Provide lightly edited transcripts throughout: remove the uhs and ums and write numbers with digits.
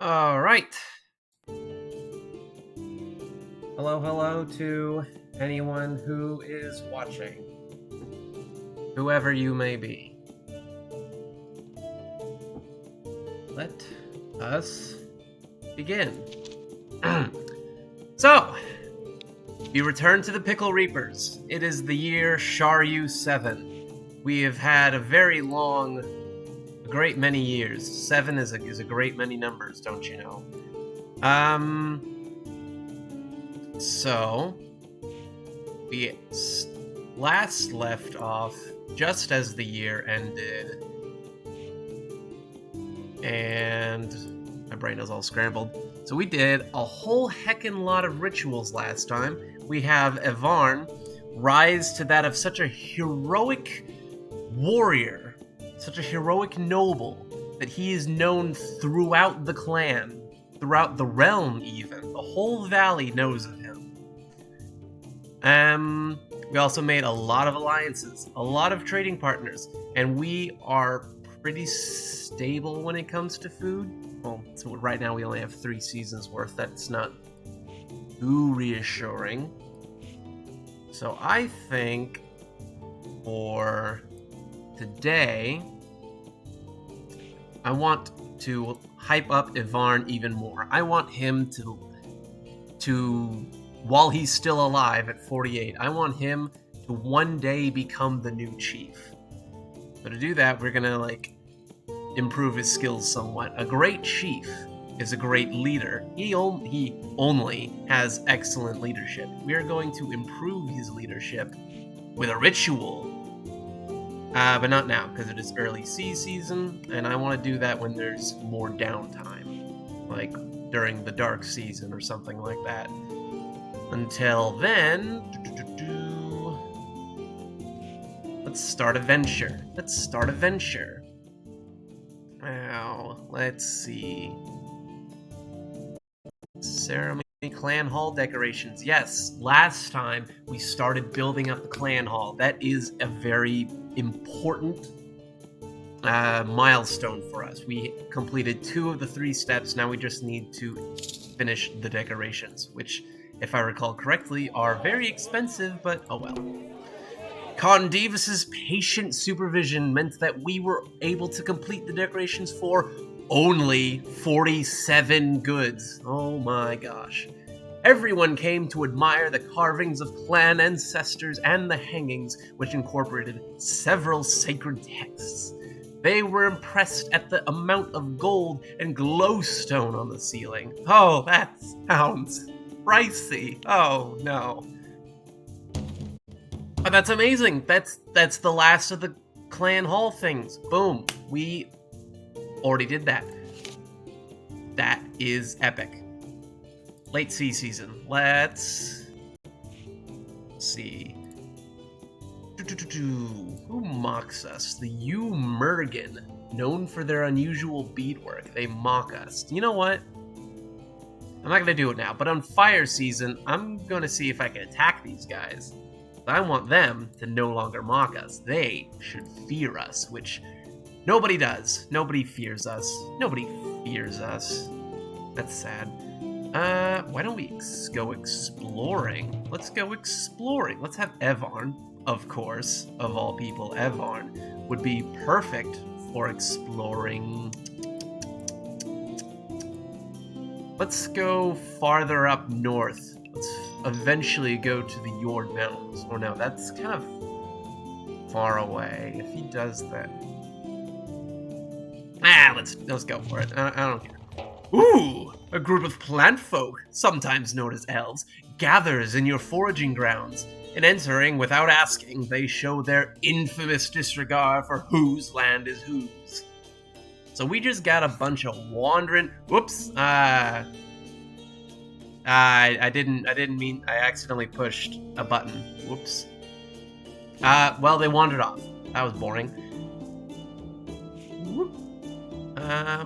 All right. Hello to anyone who is watching, whoever you may be. Let us begin. So, we return to the Pickle Reapers. It is the year Sharyu 7. We have had a very long, a great many years. 7 is a great many numbers, don't you know? So, we last left off just as the year ended, and my brain is all scrambled. So we did a whole heckin' lot of rituals last time. We have Evarn rise to that of such a heroic warrior, such a heroic noble, that he is known throughout the clan, throughout the realm even. The whole valley knows of him. We also made a lot of alliances, a lot of trading partners, and we are pretty stable when it comes to food. Well, so right now we only have 3 seasons worth. That's not too reassuring. So I think for today, I want to hype up Evarn even more. I want him to while he's still alive at 48, I want him to one day become the new chief. So to do that, we're gonna improve his skills somewhat. A great chief is a great leader. He only has excellent leadership. We are going to improve his leadership with a ritual. But not now, because it is early season, and I want to do that when there's more downtime, like during the dark season or something like that. Until then, let's start a venture. Now, let's see. Ceremony clan hall decorations. Yes, last time we started building up the clan hall. That is a very important milestone for us. We completed 2 of the 3 steps. Now we just need to finish the decorations, which, if I recall correctly, are very expensive, but oh well. Condivus's patient supervision meant that we were able to complete the decorations for only 47 goods. Oh my gosh. Everyone came to admire the carvings of clan ancestors and the hangings, which incorporated several sacred texts. They were impressed at the amount of gold and glowstone on the ceiling. Oh, that sounds pricey. Oh no. Oh, that's amazing. That's the last of the clan hall things. Boom. We already did that. That is epic. Late sea season. Let's see. Who mocks us? The Umurgan, known for their unusual beadwork. They mock us. You know what? I'm not gonna do it now, but on fire season, I'm gonna see if I can attack these guys. I want them to no longer mock us. They should fear us, which nobody does. Nobody fears us. That's sad. Why don't we go exploring? Let's go exploring. Let's have Evarn, of course, of all people. Evarn would be perfect for exploring. Let's go farther up north. Let's eventually go to the Yord Mountains. Or no, that's kind of far away. If he does that, let's go for it. I don't care. Ooh, a group of plant folk, sometimes known as elves, gathers in your foraging grounds. In entering without asking, they show their infamous disregard for whose land is whose. So we just got a bunch of wandering. Whoops. I didn't mean. I accidentally pushed a button. Whoops. Well, they wandered off. That was boring. I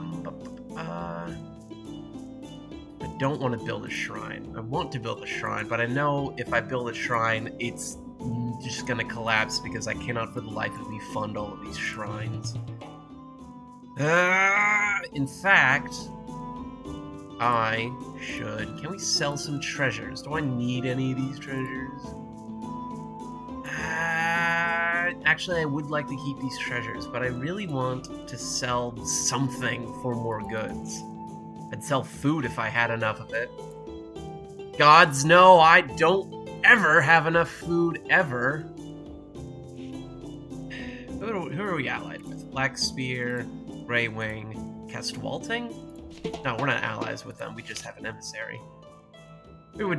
don't want to build a shrine. I want to build a shrine, but I know if I build a shrine, it's just gonna collapse because I cannot for the life of me fund all of these shrines. In fact, I should... Can we sell some treasures? Do I need any of these treasures? Actually, I would like to keep these treasures, but I really want to sell something for more goods. I'd sell food if I had enough of it. Gods know I don't ever have enough food, ever. Who are we allied with? Black Spear, Grey Wing, Kestwalting? No, we're not allies with them. We just have an emissary. We would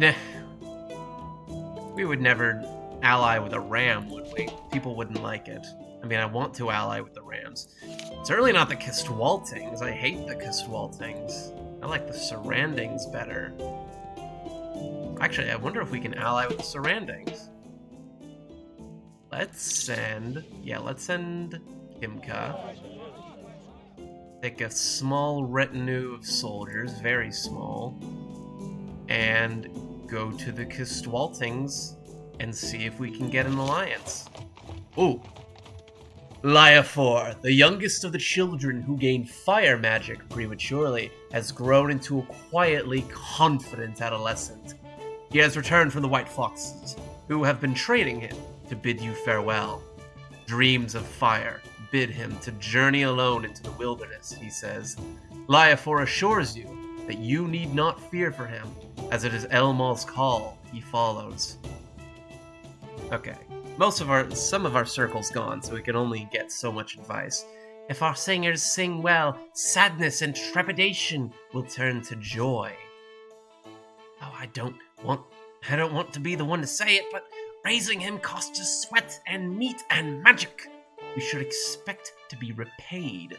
never ally with a ram, would we? People wouldn't like it. I mean, I want to ally with the rams. Certainly not the Kestwaltings. I hate the Kestwaltings. I like the surroundings better. Actually, I wonder if we can ally with the surroundings. Let's send Kimka. Take a small retinue of soldiers, very small, and go to the Kestwaltings and see if we can get an alliance. Ooh. Liafor, the youngest of the children who gained fire magic prematurely, has grown into a quietly confident adolescent. He has returned from the White Foxes, who have been training him to bid you farewell. Dreams of fire bid him to journey alone into the wilderness, he says. Liafor assures you that you need not fear for him, as it is Elmal's call he follows. Okay, some of our circle's gone, so we can only get so much advice. If our singers sing well, sadness and trepidation will turn to joy. Oh, I don't want to be the one to say it, but raising him costs us sweat and meat and magic. We should expect to be repaid.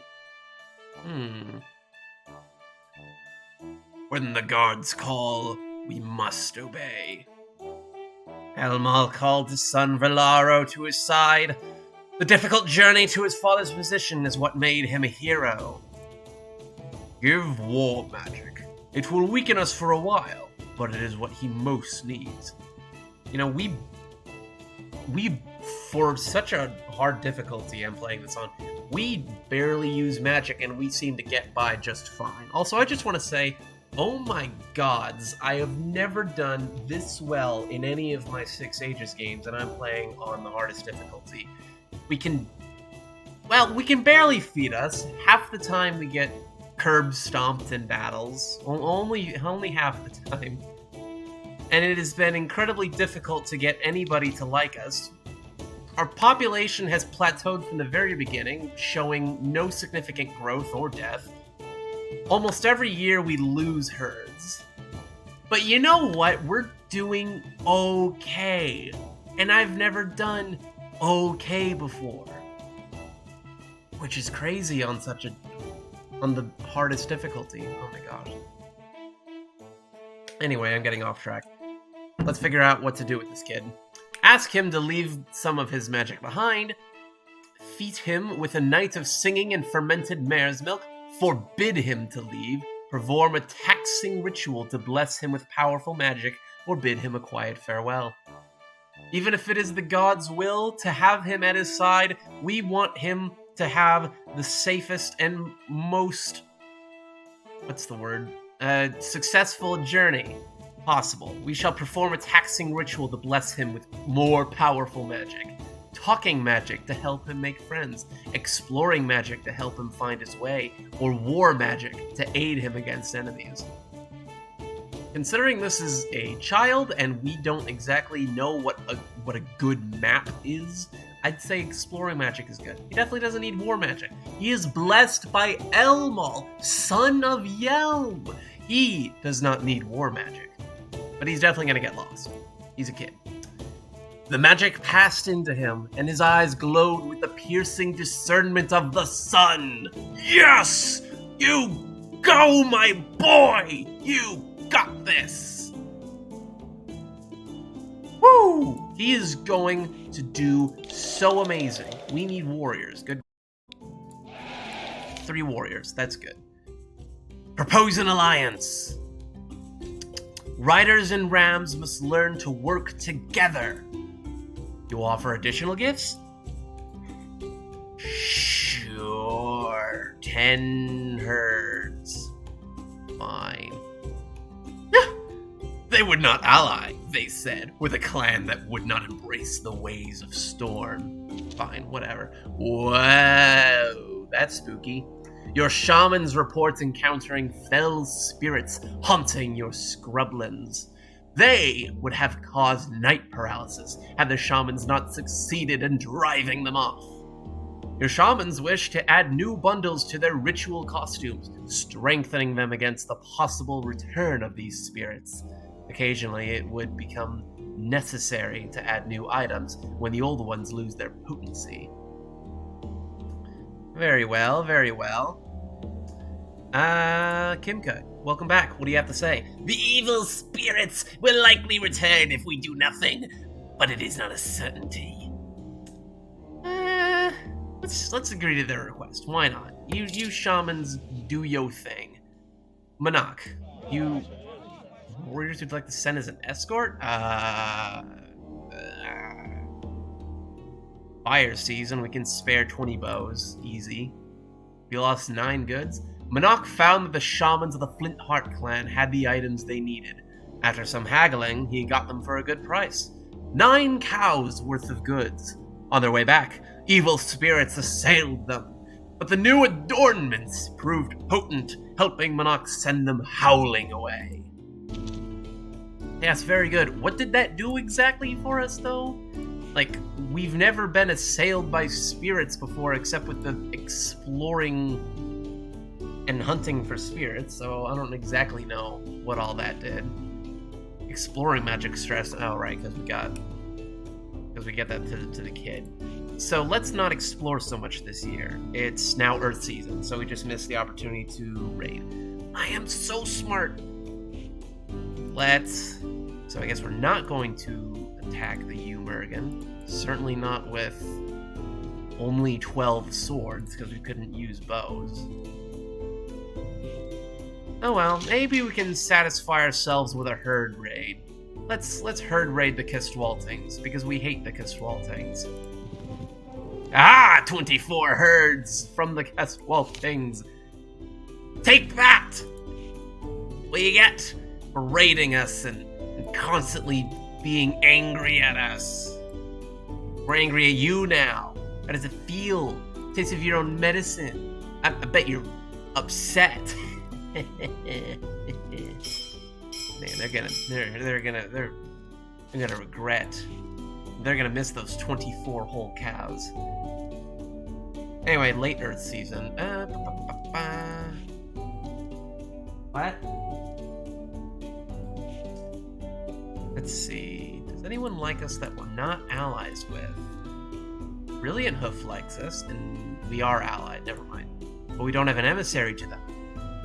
When the gods call, we must obey. Elmal called his son Velaro to his side. The difficult journey to his father's position is what made him a hero. Give war magic. It will weaken us for a while, but it is what he most needs. You know, we for such a hard difficulty I'm playing this on, we barely use magic and we seem to get by just fine. Also, I just want to say, oh my gods, I have never done this well in any of my 6 Ages games, and I'm playing on the hardest difficulty. We can barely feed us. Half the time we get curb stomped in battles. Only half the time. And it has been incredibly difficult to get anybody to like us. Our population has plateaued from the very beginning, showing no significant growth or death. Almost every year we lose herds. But you know what? We're doing okay. And I've never done okay before. Which is crazy on the hardest difficulty. Oh my gosh. Anyway, I'm getting off track. Let's figure out what to do with this kid. Ask him to leave some of his magic behind. Feed him with a night of singing and fermented mare's milk. Forbid him to leave. Perform a taxing ritual to bless him with powerful magic, or bid him a quiet farewell. Even if it is the god's will to have him at his side, we want him to have the safest and most... successful journey possible. We shall perform a taxing ritual to bless him with more powerful magic. Talking magic to help him make friends, exploring magic to help him find his way, or war magic to aid him against enemies. Considering this is a child and we don't exactly know what a good map is, I'd say exploring magic is good. He definitely doesn't need war magic. He is blessed by Elmal, son of Yelm. He does not need war magic, but he's definitely gonna get lost. He's a kid. The magic passed into him, and his eyes glowed with the piercing discernment of the sun. Yes! You go, my boy! You got this! Woo! He is going to do so amazing. We need warriors. Good. 3 warriors. That's good. Propose an alliance. Riders and rams must learn to work together. You offer additional gifts? Sure. 10 herds. Fine. They would not ally, they said, with a clan that would not embrace the ways of storm. Fine, whatever. Whoa, that's spooky. Your shamans report encountering fell spirits haunting your scrublands. They would have caused night paralysis had the shamans not succeeded in driving them off. Your shamans wish to add new bundles to their ritual costumes, strengthening them against the possible return of these spirits. Occasionally, it would become necessary to add new items when the old ones lose their potency. Very well, very well. Kimka, welcome back. What do you have to say? The evil spirits will likely return if we do nothing, but it is not a certainty. Let's agree to their request. Why not? You shamans do your thing. Manak, you warriors would like to send as an escort? Fire season, we can spare 20 bows. Easy. We lost 9 goods. Manak found that the shamans of the Flintheart clan had the items they needed. After some haggling, he got them for a good price. 9 cows worth of goods. On their way back, evil spirits assailed them, but the new adornments proved potent, helping Manak send them howling away. Yes, very good. What did that do exactly for us, though? Like, we've never been assailed by spirits before, except with the exploring and hunting for spirits, so I don't exactly know what all that did. Exploring magic stress. Oh, right, because we get that to the kid. So let's not explore so much this year. It's now Earth season, so we just missed the opportunity to raid. I am so smart. So I guess we're not going to attack the Umergan. Certainly not with only 12 swords, because we couldn't use bows. Oh well, maybe we can satisfy ourselves with a herd raid. Let's herd raid the Kistwaltings, because we hate the Kistwaltings. Ah, 24 herds from the Kistwaltings. Take that! What do you get for raiding us and constantly being angry at us? We're angry at you now. How does it feel? Taste of your own medicine. I bet you're upset. Man, they're gonna regret. They're gonna miss those 24 whole cows. Anyway, late Earth season. What? Let's see. Does anyone like us that we're not allies with? Brilliant Hoof likes us, and we are allied. Never mind. But we don't have an emissary to them.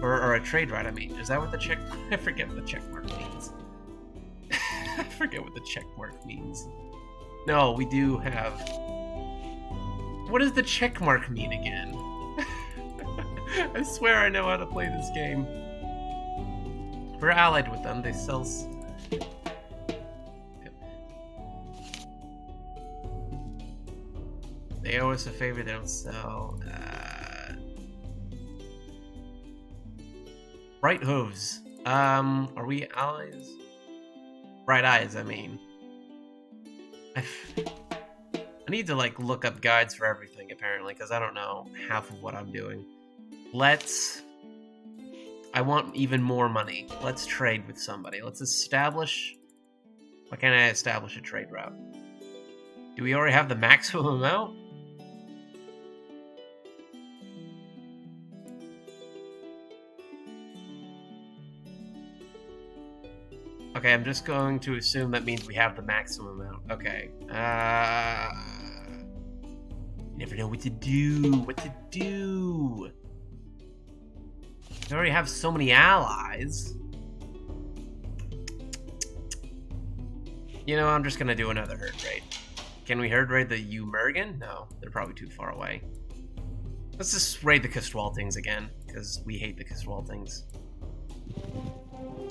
Or a trade route, I mean. Is that what the check... I forget what the check mark means. I forget what the check mark means. No, we do have... What does the check mark mean again? I swear I know how to play this game. We're allied with them. They sell... They owe us a favor. They don't sell... Bright hooves. Are we allies? Bright eyes, I mean. I need to, like, look up guides for everything, apparently, because I don't know half of what I'm doing. I want even more money. Let's trade with somebody. Let's establish... Why can't I establish a trade route? Do we already have the maximum amount? Okay, I'm just going to assume that means we have the maximum amount. Okay. You never know what to do. We already have so many allies. You know, I'm just gonna do another herd raid. Can we herd raid the Umergan? No, they're probably too far away. Let's just raid the Kistwaltings again, because we hate the Kistwaltings.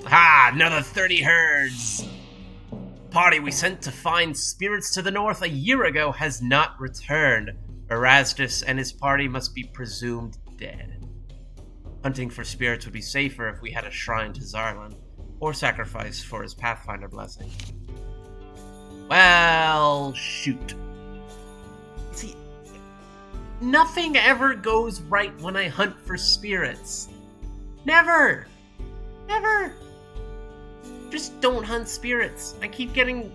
Ha! Another 30 herds! Party we sent to find spirits to the north a year ago has not returned. Erastus and his party must be presumed dead. Hunting for spirits would be safer if we had a shrine to Zarlan. or sacrifice for his Pathfinder blessing. Well, shoot. See, nothing ever goes right when I hunt for spirits. Never! Never! Just don't hunt spirits. I keep getting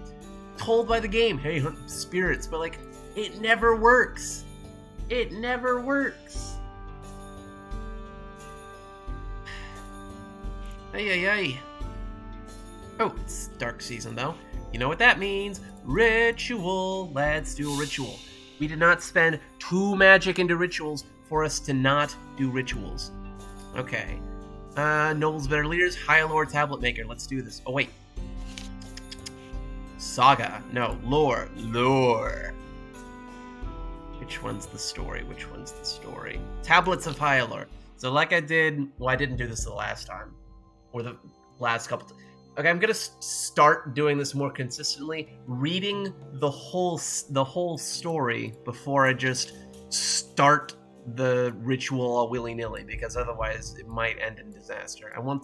told by the game, hey, hunt spirits, but like, it never works. It never works. Ay. Oh, it's dark season though. You know what that means. Ritual. Let's do a ritual. We did not spend 2 magic into rituals for us to not do rituals. Okay. Nobles Better Leaders, Hyalore Tablet Maker. Let's do this. Oh, wait. Saga. No, lore. Lore. Which one's the story? Tablets of Hyalore. So like I didn't do this the last time. Or the last couple Okay, I'm gonna start doing this more consistently, reading the whole story before I just start the ritual all willy-nilly, because otherwise it might end in disaster. I want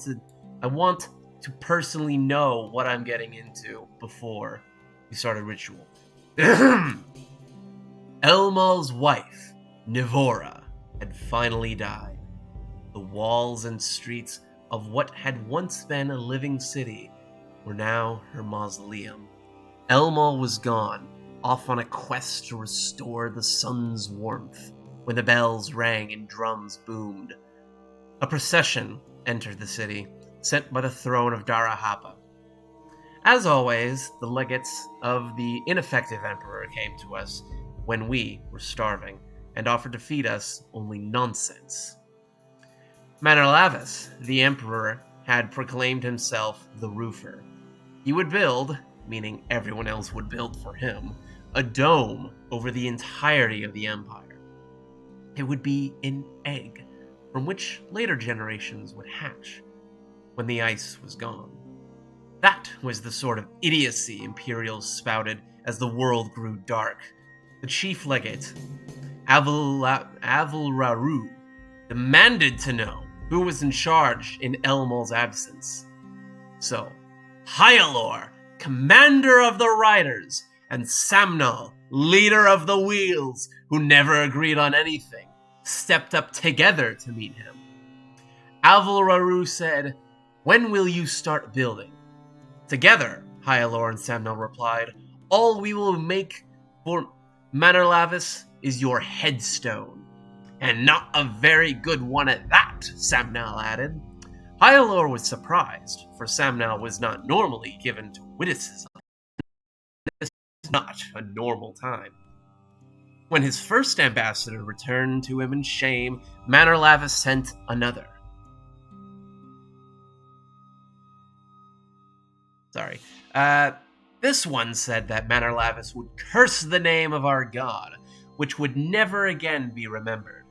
to personally know what I'm getting into before we start a ritual. Elmal's wife, Nivora, had finally died. The walls and streets of what had once been a living city were now her mausoleum. Elmal was gone, off on a quest to restore the sun's warmth, when the bells rang and drums boomed. A procession entered the city, sent by the throne of Darahapa. As always, the legates of the ineffective emperor came to us when we were starving, and offered to feed us only nonsense. Mannerlavis, the emperor, had proclaimed himself the roofer. He would build, meaning everyone else would build for him, a dome over the entirety of the empire. It would be an egg from which later generations would hatch when the ice was gone. That was the sort of idiocy Imperials spouted as the world grew dark. The chief legate, Avalraru, demanded to know who was in charge in Elmal's absence. So, Hyalore, commander of the riders, and Samnal, leader of the wheels, who never agreed on anything, stepped up together to meet him. Avalraru said, "When will you start building?" "Together," Hyalore and Samnal replied. "All we will make for Mannerlavis is your headstone." "And not a very good one at that," Samnal added. Hyalore was surprised, for Samnal was not normally given to witticism. This was not a normal time. When his first ambassador returned to him in shame, Mannerlavis sent another. This one said that Mannerlavis would curse the name of our god, which would never again be remembered.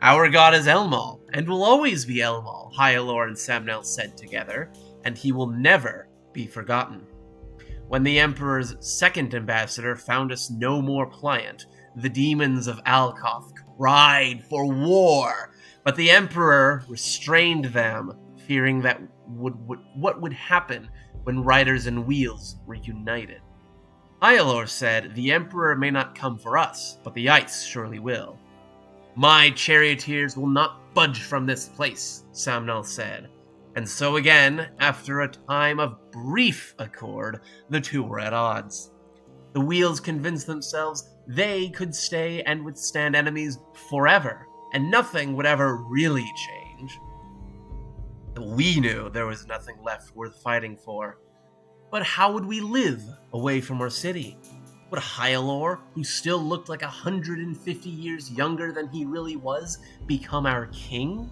"Our god is Elmal, and will always be Elmal," Hyalore and Samnal said together, "and he will never be forgotten." When the Emperor's second ambassador found us no more pliant, the demons of Alkoth cried for war, but the Emperor restrained them, fearing that what would happen when riders and wheels were united. Hyalore said, "The Emperor may not come for us, but the ice surely will." "My charioteers will not budge from this place," Samnal said. And so again, after a time of brief accord, the two were at odds. The wheels convinced themselves they could stay and withstand enemies forever, and nothing would ever really change. We knew there was nothing left worth fighting for. But how would we live away from our city? Would Hyalore, who still looked like 150 years younger than he really was, become our king?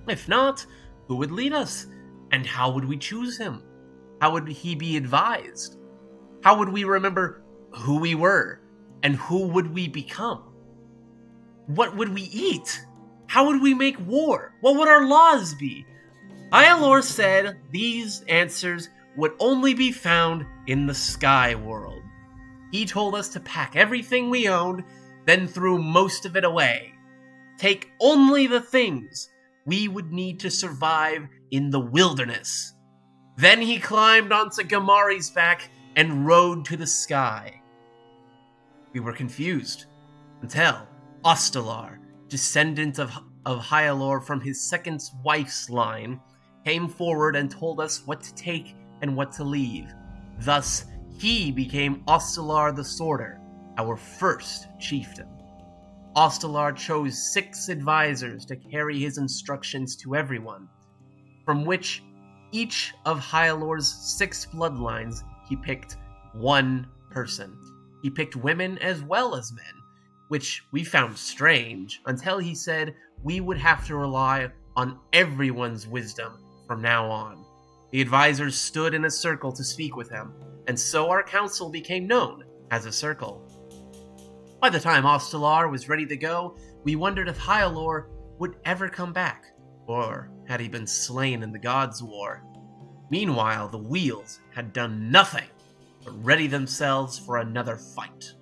If not, who would lead us? And how would we choose him? How would he be advised? How would we remember who we were? And who would we become? What would we eat? How would we make war? What would our laws be? Hyalore said these answers would only be found in the sky world. He told us to pack everything we owned, then threw most of it away. Take only the things we would need to survive in the wilderness. Then he climbed onto Gamari's back and rode to the sky. We were confused until Ostelar, descendant of Hyalor from his second wife's line, came forward and told us what to take and what to leave. Thus, he became Ostelar the Sworder, our first chieftain. Ostelar chose 6 advisors to carry his instructions to everyone, from which each of Hyalor's 6 bloodlines he picked one person. He picked women as well as men, which we found strange until he said we would have to rely on everyone's wisdom from now on. The advisors stood in a circle to speak with him, and so our council became known as a circle. By the time Ostelar was ready to go, we wondered if Hyalor would ever come back, or had he been slain in the Gods' War. Meanwhile, the wheels had done nothing but ready themselves for another fight.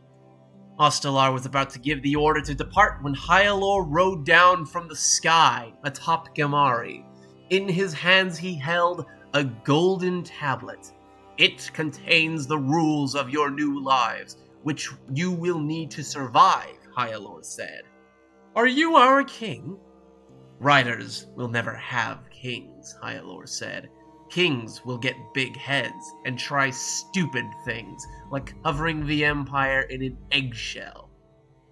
Ostelar was about to give the order to depart when Hyalor rode down from the sky atop Gamari. In his hands he held a golden tablet. It contains the rules of your new lives, which you will need to survive, Hyalor said. Are you our king? Riders will never have kings, Hyalor said. Kings will get big heads and try stupid things, like covering the Empire in an eggshell.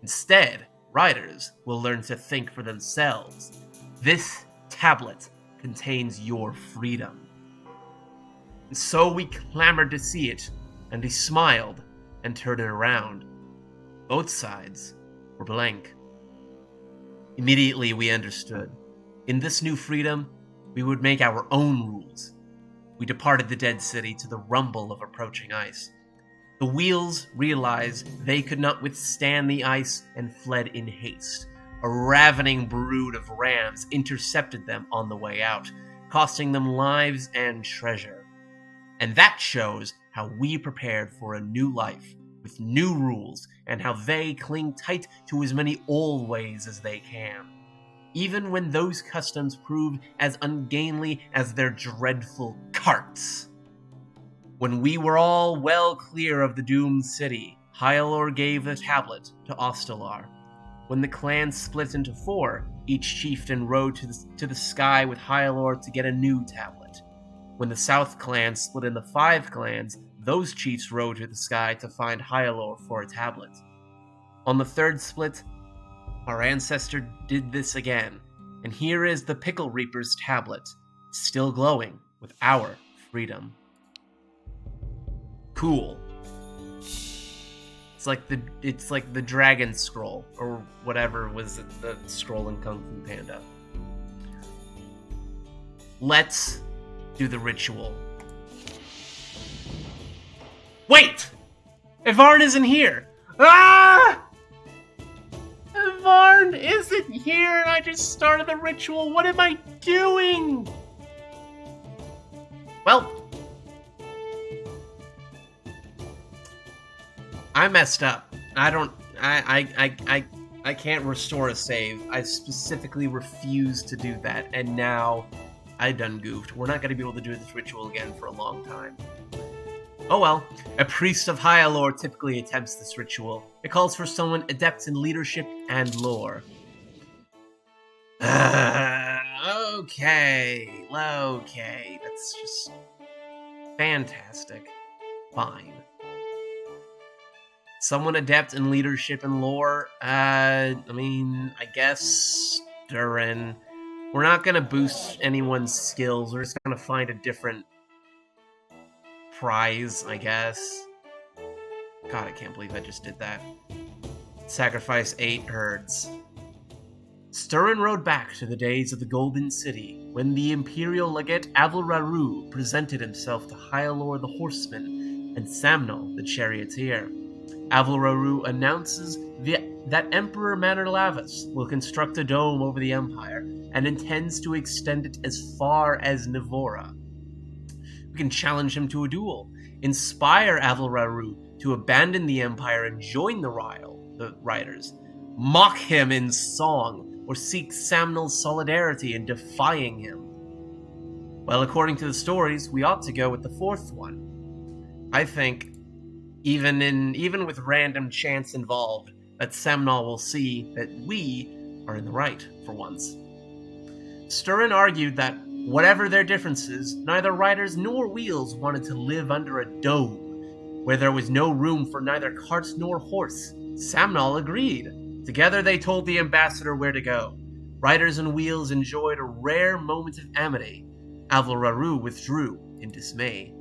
Instead, riders will learn to think for themselves. This tablet contains your freedom. And so we clamored to see it, and he smiled and turned it around. Both sides were blank. Immediately we understood. In this new freedom, we would make our own rules. We departed the dead city to the rumble of approaching ice. The wheels realized they could not withstand the ice and fled in haste. A ravening brood of rams intercepted them on the way out, costing them lives and treasure. And that shows how we prepared for a new life, with new rules, and how they cling tight to as many old ways as they can, even when those customs prove as ungainly as their dreadful carts. When we were all well clear of the doomed city, Hyalor gave the tablet to Ostelar. When the clan split into 4, each chieftain rode to the sky with Hyalor to get a new tablet. When the South clan split into 5 clans, those chiefs rode to the sky to find Hyalor for a tablet. On the 3rd split, our ancestor did this again, and here is the Pickle Reapers tablet, still glowing with our freedom. Cool. It's like the Dragon Scroll, or whatever was the scroll in Kung Fu Panda. Let's do the ritual. Wait! Evarn isn't here! Ah! Evarn isn't here and I just started the ritual. What am I doing? Well, I messed up. I can't restore a save. I specifically refused to do that, and now I done goofed. We're not going to be able to do this ritual again for a long time. Oh well, a priest of Hyalor typically attempts this ritual. It calls for someone adept in leadership and lore. Okay, that's just fantastic. Fine. Someone adept in leadership and lore, I guess Durin. We're not gonna boost anyone's skills, we're just gonna find a different prize, I guess. God, I can't believe I just did that. Sacrifice 8 herds. Sturin rode back to the days of the Golden City, when the Imperial Legate Avalraru presented himself to Hyalor the Horseman and Samnal the Charioteer. Avalraru announces that Emperor Mannerlavus will construct a dome over the Empire, and intends to extend it as far as Nivora. We can challenge him to a duel, inspire Avalraru to abandon the Empire and join the Riders, mock him in song, or seek Samnal's solidarity in defying him. Well, according to the stories, we ought to go with the fourth one. I think, even with random chance involved, that Semnol will see that we are in the right for once. Sturin argued that, whatever their differences, neither riders nor wheels wanted to live under a dome, where there was no room for neither cart nor horse. Samnal agreed. Together they told the ambassador where to go. Riders and wheels enjoyed a rare moment of amity. Alvararu withdrew in dismay.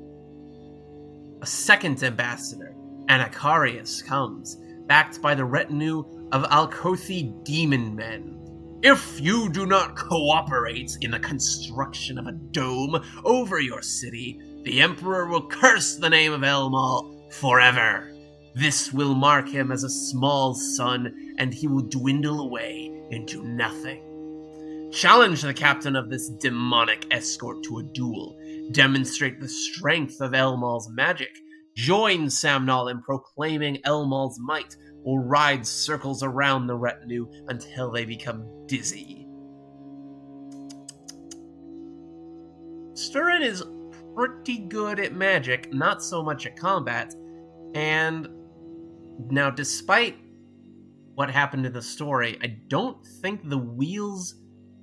A second ambassador, Anacarius, comes, backed by the retinue of Alkothi demon men. If you do not cooperate in the construction of a dome over your city, the Emperor will curse the name of Elmal forever. This will mark him as a small son, and he will dwindle away into nothing. Challenge the captain of this demonic escort to a duel. Demonstrate the strength of Elmal's magic. Join Samnal in proclaiming Elmal's might, or ride circles around the retinue until they become dizzy. Sturin is pretty good at magic, not so much at combat, and now despite what happened in the story, I don't think the wheels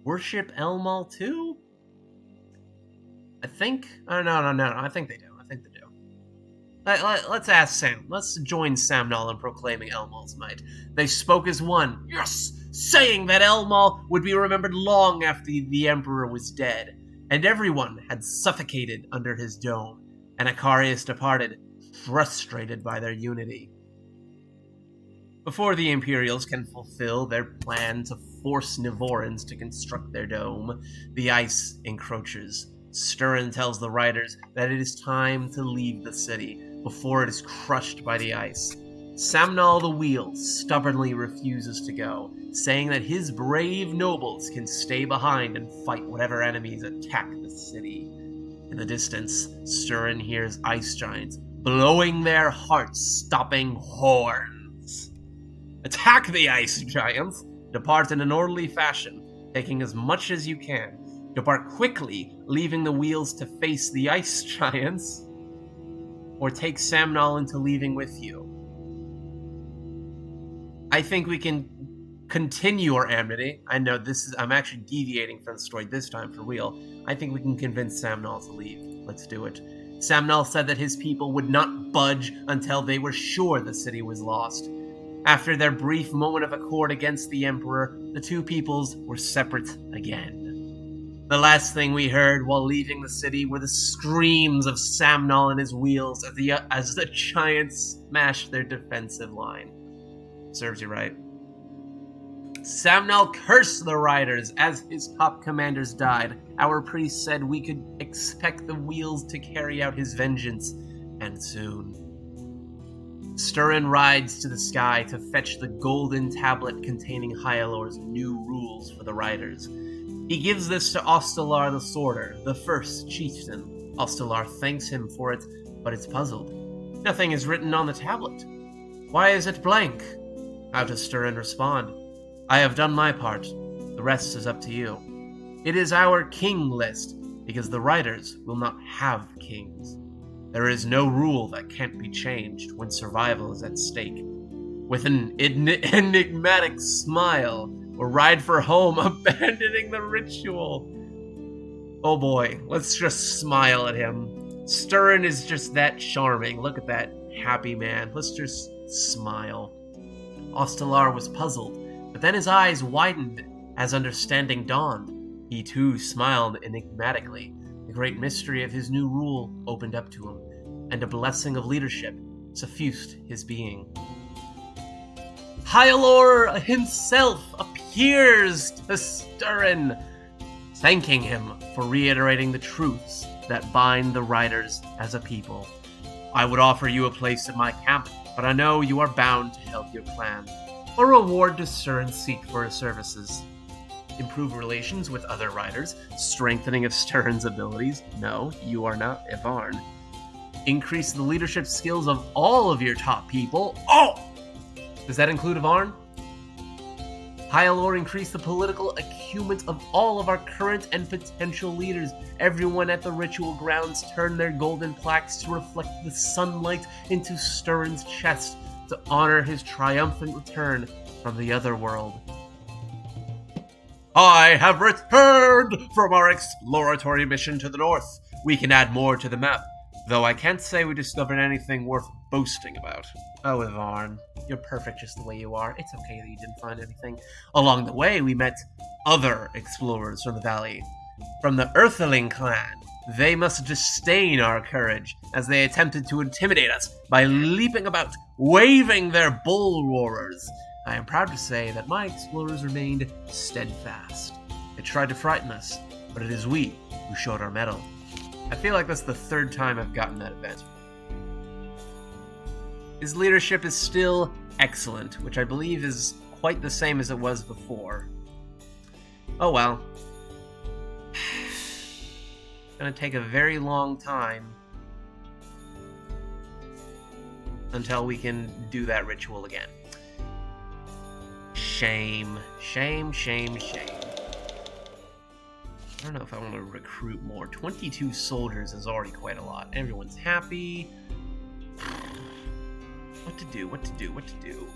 worship Elmal too? I think they do. Let's ask Sam. Let's join Samnal in proclaiming Elmal's might. They spoke as one, yes, saying that Elmal would be remembered long after the Emperor was dead, and everyone had suffocated under his dome, and Acarius departed, frustrated by their unity. Before the Imperials can fulfill their plan to force Nivorans to construct their dome, the ice encroaches. Sturin tells the riders that it is time to leave the city before it is crushed by the ice. Samnal the Wheel stubbornly refuses to go, saying that his brave nobles can stay behind and fight whatever enemies attack the city. In the distance, Sturin hears ice giants blowing their heart-stopping horns. Attack the ice giants! Depart in an orderly fashion, taking as much as you can. Depart quickly, leaving the wheels to face the ice giants, or take Samnal into leaving with you. I think we can continue our amity. I know I'm actually deviating from the story this time for real. I think we can convince Samnal to leave. Let's do it. Samnal said that his people would not budge until they were sure the city was lost. After their brief moment of accord against the Emperor, the two peoples were separate again. The last thing we heard while leaving the city were the screams of Samnal and his wheels as the giants smashed their defensive line. Serves you right. Samnal cursed the riders as his top commanders died. Our priest said we could expect the wheels to carry out his vengeance, and soon. Sturin rides to the sky to fetch the golden tablet containing Hyalor's new rules for the riders. He gives this to Ostelar the Sworder, the first chieftain. Ostelar thanks him for it, but is puzzled. Nothing is written on the tablet. Why is it blank? How does Sturin respond? I have done my part. The rest is up to you. It is our king list, because the riders will not have kings. There is no rule that can't be changed when survival is at stake. With an enigmatic smile, or ride for home, abandoning the ritual. Oh boy, let's just smile at him. Sturin is just that charming. Look at that happy man. Let's just smile. Ostelar was puzzled, but then his eyes widened as understanding dawned. He too smiled enigmatically. The great mystery of his new rule opened up to him, and a blessing of leadership suffused his being. Hyalor himself appears to Sturin, thanking him for reiterating the truths that bind the riders as a people. I would offer you a place in my camp, but I know you are bound to help your clan. A reward does Sturin seek for his services? Improve relations with other riders, strengthening of Sturin's abilities? No, you are not Ivarn. Increase the leadership skills of all of your top people? Oh! Does that include Ivarn? Pile or increase the political acumen of all of our current and potential leaders. Everyone at the ritual grounds turn their golden plaques to reflect the sunlight into Sturin's chest to honor his triumphant return from the other world. I have returned from our exploratory mission to the north. We can add more to the map, though I can't say we discovered anything worth boasting about. Oh, Yvonne, you're perfect just the way you are. It's okay that you didn't find anything. Along the way, we met other explorers from the valley. From the Earthling clan, they must disdain our courage, as they attempted to intimidate us by leaping about, waving their bull roarers. I am proud to say that my explorers remained steadfast. They tried to frighten us, but it is we who showed our mettle. I feel like that's the third time I've gotten that event. His leadership is still excellent, which I believe is quite the same as it was before. Oh well. It's gonna take a very long time until we can do that ritual again. Shame. Shame, shame, shame. I don't know if I want to recruit more. 22 soldiers is already quite a lot. Everyone's happy. What to do, what to do, what to do.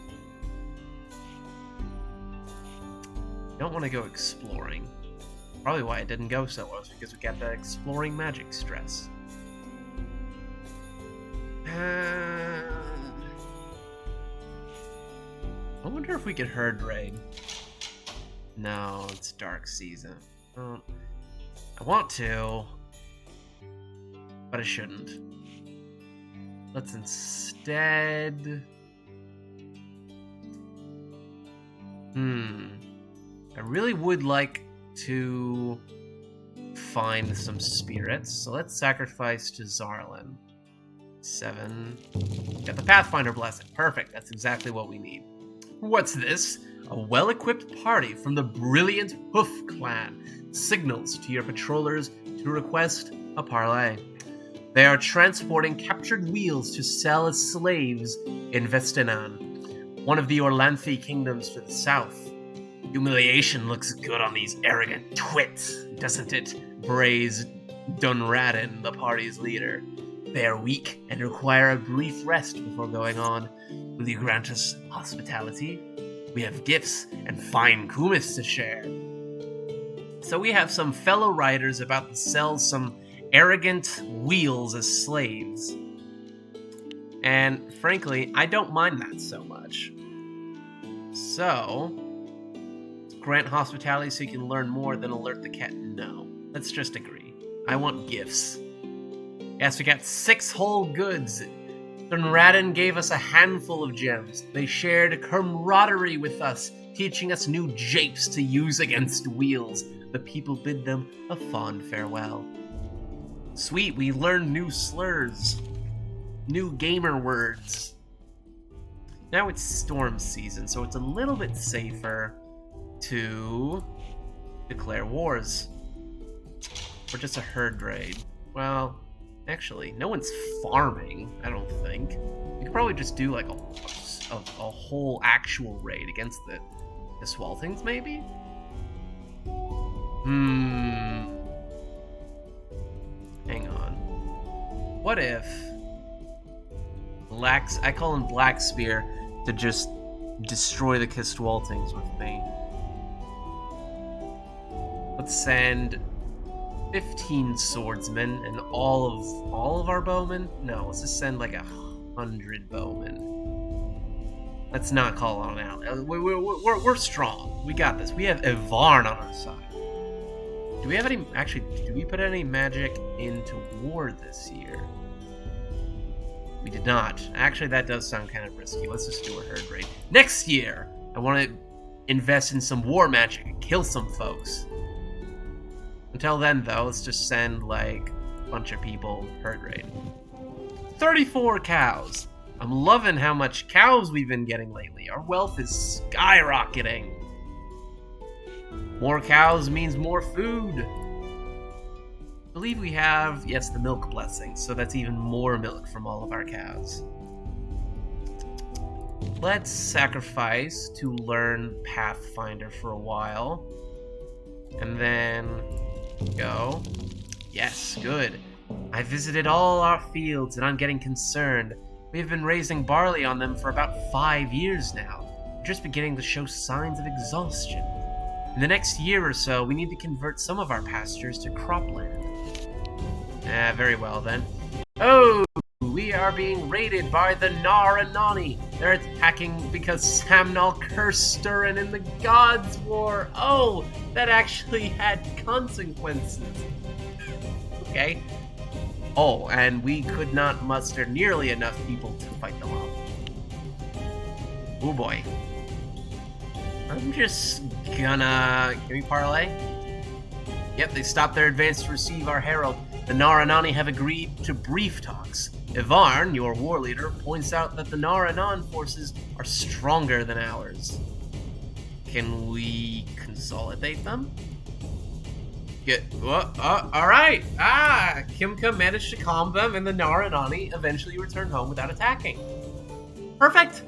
Don't want to go exploring. Probably why it didn't go so well is because we got that exploring magic stress. I wonder if we could herd raid. No, it's dark season. I want to, but I shouldn't. Let's instead... I really would like to find some spirits, so let's sacrifice to Zarlin. 7. Got the Pathfinder Blessing. Perfect, that's exactly what we need. What's this? A well-equipped party from the brilliant Hoof Clan signals to your patrollers to request a parley. They are transporting captured wheels to sell as slaves in Vestinan, one of the Orlanthi kingdoms to the south. Humiliation looks good on these arrogant twits, doesn't it? Brays Dunradin, the party's leader. They are weak and require a brief rest before going on. Will you grant us hospitality? We have gifts and fine kumis to share. So we have some fellow riders about to sell some arrogant wheels as slaves. And frankly, I don't mind that so much. So, grant hospitality so you can learn more than alert the cat. No, let's just agree. I want gifts. Yes, we got 6 whole goods. Dunradin gave us a handful of gems. They shared camaraderie with us, teaching us new japes to use against wheels. The people bid them a fond farewell. Sweet, we learned new slurs. New gamer words. Now it's storm season, so it's a little bit safer to declare wars. Or just a herd raid. Well, actually, no one's farming, I don't think. We could probably just do like a whole actual raid against the Swaltings, maybe? Hang on. What if I call him Black Spear to just destroy the Kistwaltings with me. Let's send 15 swordsmen and all of our bowmen? No, let's just send like 100 bowmen. Let's not call on out. We're strong. We got this. We have Ivarn on our side. Do we have any... Actually, do we put any magic into war this year? We did not. Actually, that does sound kind of risky. Let's just do a herd raid. Next year, I want to invest in some war magic and kill some folks. Until then, though, let's just send, like, a bunch of people herd raid. 34 cows. I'm loving how much cows we've been getting lately. Our wealth is skyrocketing. More cows means more food. I believe we have, yes, the milk blessing, so that's even more milk from all of our cows. Let's sacrifice to learn Pathfinder for a while. And then go. Yes, good. I visited all our fields and I'm getting concerned. We've been raising barley on them for about 5 years now. We're just beginning to show signs of exhaustion. In the next year or so, we need to convert some of our pastures to cropland. Very well then. Oh, we are being raided by the Narration. They're attacking because Samnal cursed Sturin in the Gods' War. Oh, that actually had consequences. Okay. Oh, and we could not muster nearly enough people to fight them off. Oh boy. I'm just gonna... Can we parlay? Yep, they stopped their advance to receive our herald. The Narration have agreed to brief talks. Ivarn, your war leader, points out that the Narration forces are stronger than ours. Can we consolidate them? Alright! Kimka managed to calm them, and the Narration eventually returned home without attacking. Perfect!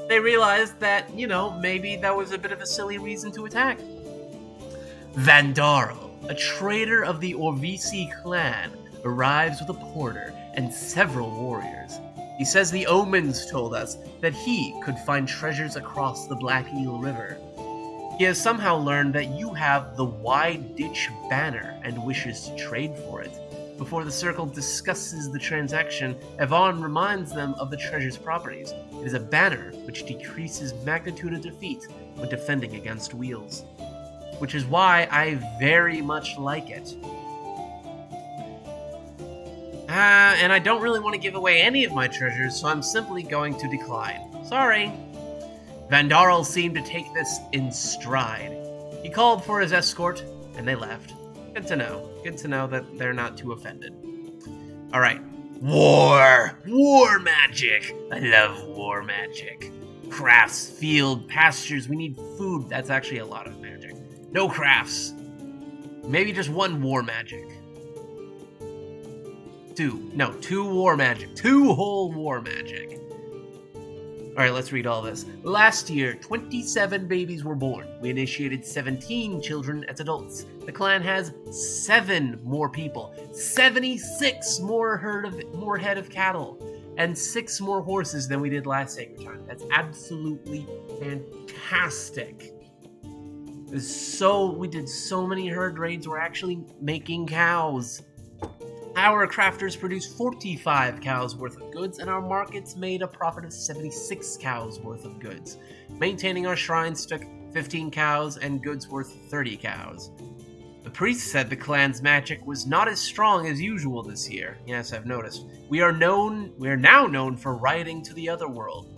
They realized that, maybe that was a bit of a silly reason to attack. Vandaro, a traitor of the Orvisi clan, arrives with a porter and several warriors. He says the omens told us that he could find treasures across the Black Eel River. He has somehow learned that you have the Wide Ditch banner and wishes to trade for it. Before the circle discusses the transaction, Ivarn reminds them of the treasure's properties. It is a banner which decreases magnitude of defeat when defending against wheels. Which is why I very much like it. And I don't really want to give away any of my treasures, so I'm simply going to decline. Sorry. Vandarl seemed to take this in stride. He called for his escort, and they left. Good to know. Good to know that they're not too offended. Alright. War! War magic! I love war magic. Crafts, field, pastures, we need food. That's actually a lot of magic. No crafts. Maybe just one war magic. Two war magic. 2 whole war magic. Alright, let's read all this. Last year, 27 babies were born. We initiated 17 children as adults. The clan has 7 more people, 76 more head of cattle, and 6 more horses than we did last Sacred Time. That's absolutely fantastic. We did so many herd raids, we're actually making cows. Our crafters produced 45 cows worth of goods, and our markets made a profit of 76 cows worth of goods. Maintaining our shrines took 15 cows and goods worth 30 cows. The priest said the clan's magic was not as strong as usual this year. Yes, I've noticed. We are now known for riding to the other world.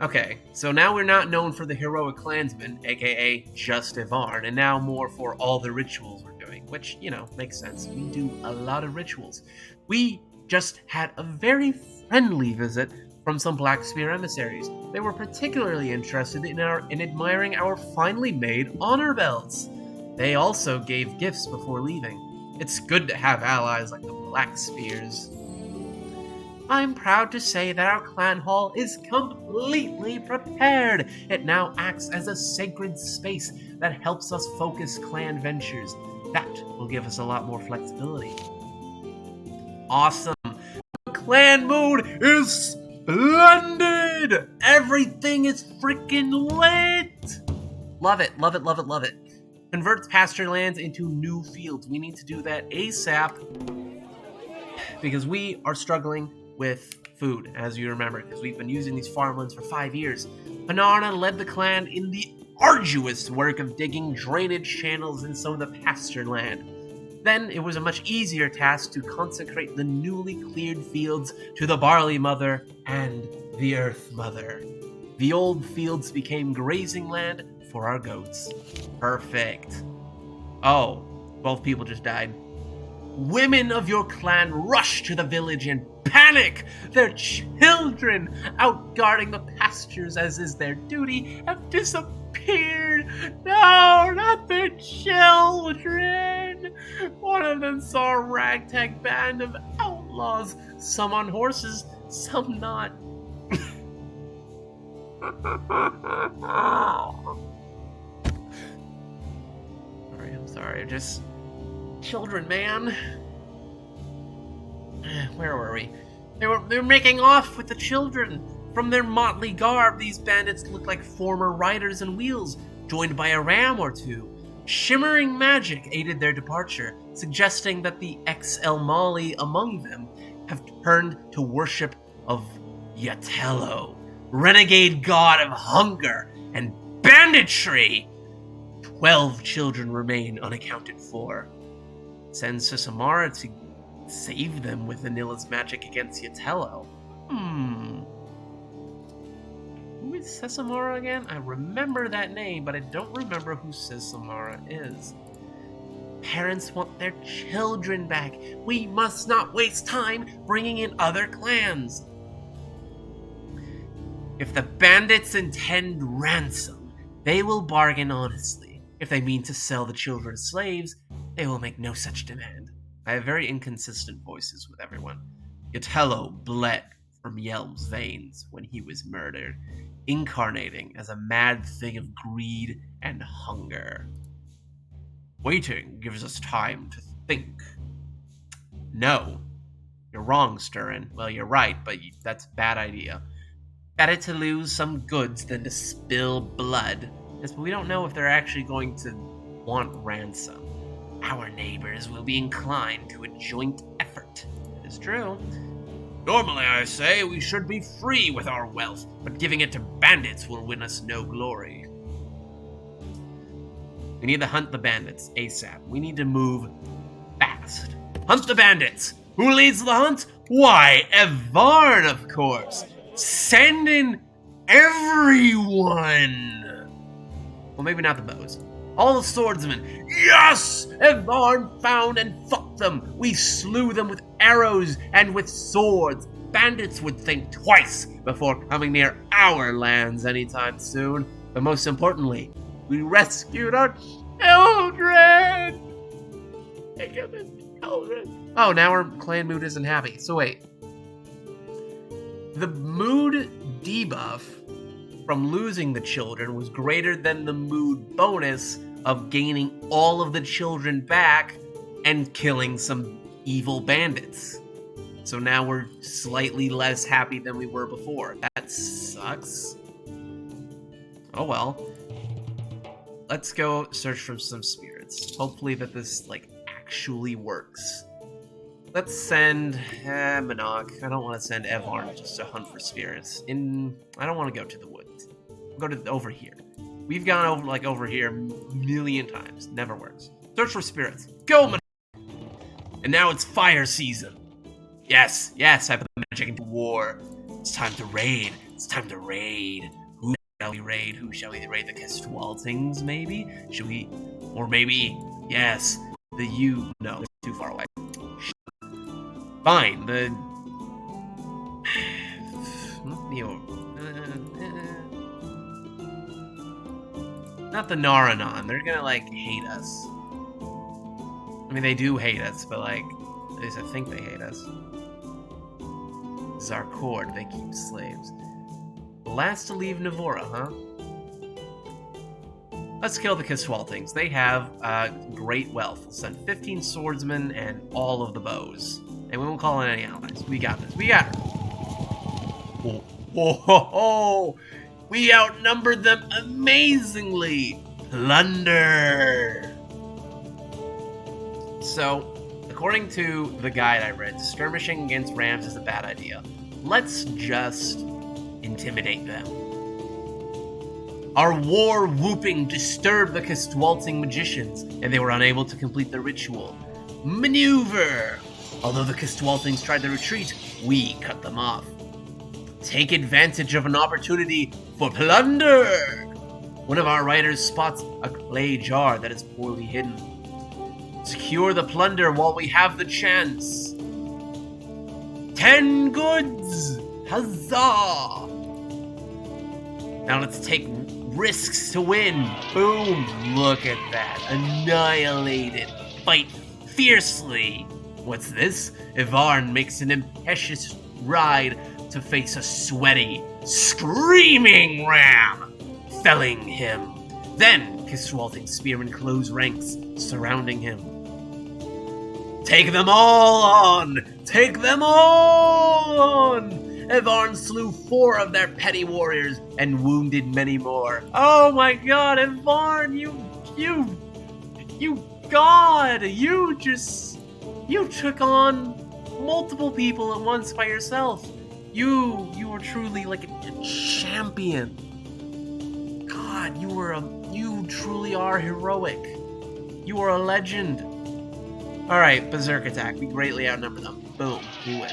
Okay, so now we're not known for the heroic clansmen, aka just Ivarn, and now more for all the rituals we're doing, which, makes sense. We do a lot of rituals. We just had a very friendly visit from some Black Spear emissaries. They were particularly interested in admiring our finely made honor belts. They also gave gifts before leaving. It's good to have allies like the Black Spears. I'm proud to say that our clan hall is completely prepared. It now acts as a sacred space that helps us focus clan ventures. That will give us a lot more flexibility. Awesome. The clan mood is splendid. Everything is freaking lit. Love it, love it, love it, love it. Converts pasture lands into new fields. We need to do that ASAP because we are struggling with food, as you remember, because we've been using these farmlands for 5 years. Panarna led the clan in the arduous work of digging drainage channels in some of the pasture land. Then it was a much easier task to consecrate the newly cleared fields to the Barley Mother and the Earth Mother. The old fields became grazing land for our goats. Perfect. Oh, 12 people just died. Women of your clan rush to the village and panic! Their children, out guarding the pastures as is their duty, have disappeared! No, not their children! One of them saw a ragtag band of outlaws, some on horses, some not. I'm sorry. Just children, man. Where were we? They were making off with the children. From their motley garb, these bandits looked like former riders and wheels, joined by a ram or two. Shimmering magic aided their departure, suggesting that the ex-Elmali among them have turned to worship of Yatello, renegade god of hunger and banditry. 12 children remain unaccounted for. Send Susamara to save them with Anila's magic against Yatello. Who is Sesamara again? I remember that name, but I don't remember who Sesamara is. Parents want their children back. We must not waste time bringing in other clans. If the bandits intend ransom, they will bargain honestly. If they mean to sell the children as slaves, they will make no such demand. I have very inconsistent voices with everyone. Yatello bled from Yelm's veins when he was murdered, incarnating as a mad thing of greed and hunger. Waiting gives us time to think. No. You're wrong, Sturin. Well, you're right, but that's a bad idea. Better to lose some goods than to spill blood. Yes, but we don't know if they're actually going to want ransom. Our neighbors will be inclined to a joint effort. It is true. Normally, I say, we should be free with our wealth, but giving it to bandits will win us no glory. We need to hunt the bandits ASAP. We need to move fast. Hunt the bandits! Who leads the hunt? Why, Evarn, of course! Send in everyone! Well, maybe not the bows. All the swordsmen. Yes! Evarn found and fucked them. We slew them with arrows and with swords. Bandits would think twice before coming near our lands anytime soon. But most importantly, we rescued our children! Oh, now our clan mood isn't happy. So wait. The mood debuff from losing the children was greater than the mood bonus of gaining all of the children back and killing some evil bandits. So now we're slightly less happy than we were before. That sucks. Oh well. Let's go search for some spirits. Hopefully that this, actually works. Let's send Manog. I don't want to send Evarn just to hunt for spirits. I don't want to go to the woods. We'll go to over here. We've gone over here a million times. Never works. Search for spirits. Go, Manog! And now it's fire season. Yes, I put the magic into war. It's time to raid. Who shall we raid? The Kestwaltings, maybe? Or maybe, yes, no, they're too far away. Fine, not the Naranon. They're gonna, hate us. I mean, they do hate us, but, at least I think they hate us. Zarkord, they keep slaves. The last to leave Navora, huh? Let's kill the Kiswaltings. They have great wealth. We'll send 15 swordsmen and all of the bows. And we won't call in any allies. We got this. We got her. Whoa, whoa, ho, ho. We outnumbered them amazingly. Plunder. So, according to the guide I read, skirmishing against rams is a bad idea. Let's just intimidate them. Our war whooping disturbed the Kestwalting magicians, and they were unable to complete the ritual. Maneuver! Although the Kestwaltings tried to retreat, we cut them off. Take advantage of an opportunity for plunder! One of our riders spots a clay jar that is poorly hidden. Secure the plunder while we have the chance. 10 goods! Huzzah! Now let's take risks to win. Boom! Look at that. Annihilated. Fight fiercely. What's this? Evarn makes an impetuous ride to face a sweaty, screaming ram, felling him. Then Kiswalting spearmen close ranks, surrounding him. Take them all on! Take them all on! Evarn slew 4 of their petty warriors and wounded many more. Oh my god, Evarn, you god! You took on multiple people at once by yourself. You were truly like a champion. God, you truly are heroic. You are a legend. Alright, Berserk attack. We greatly outnumber them. Boom, we win.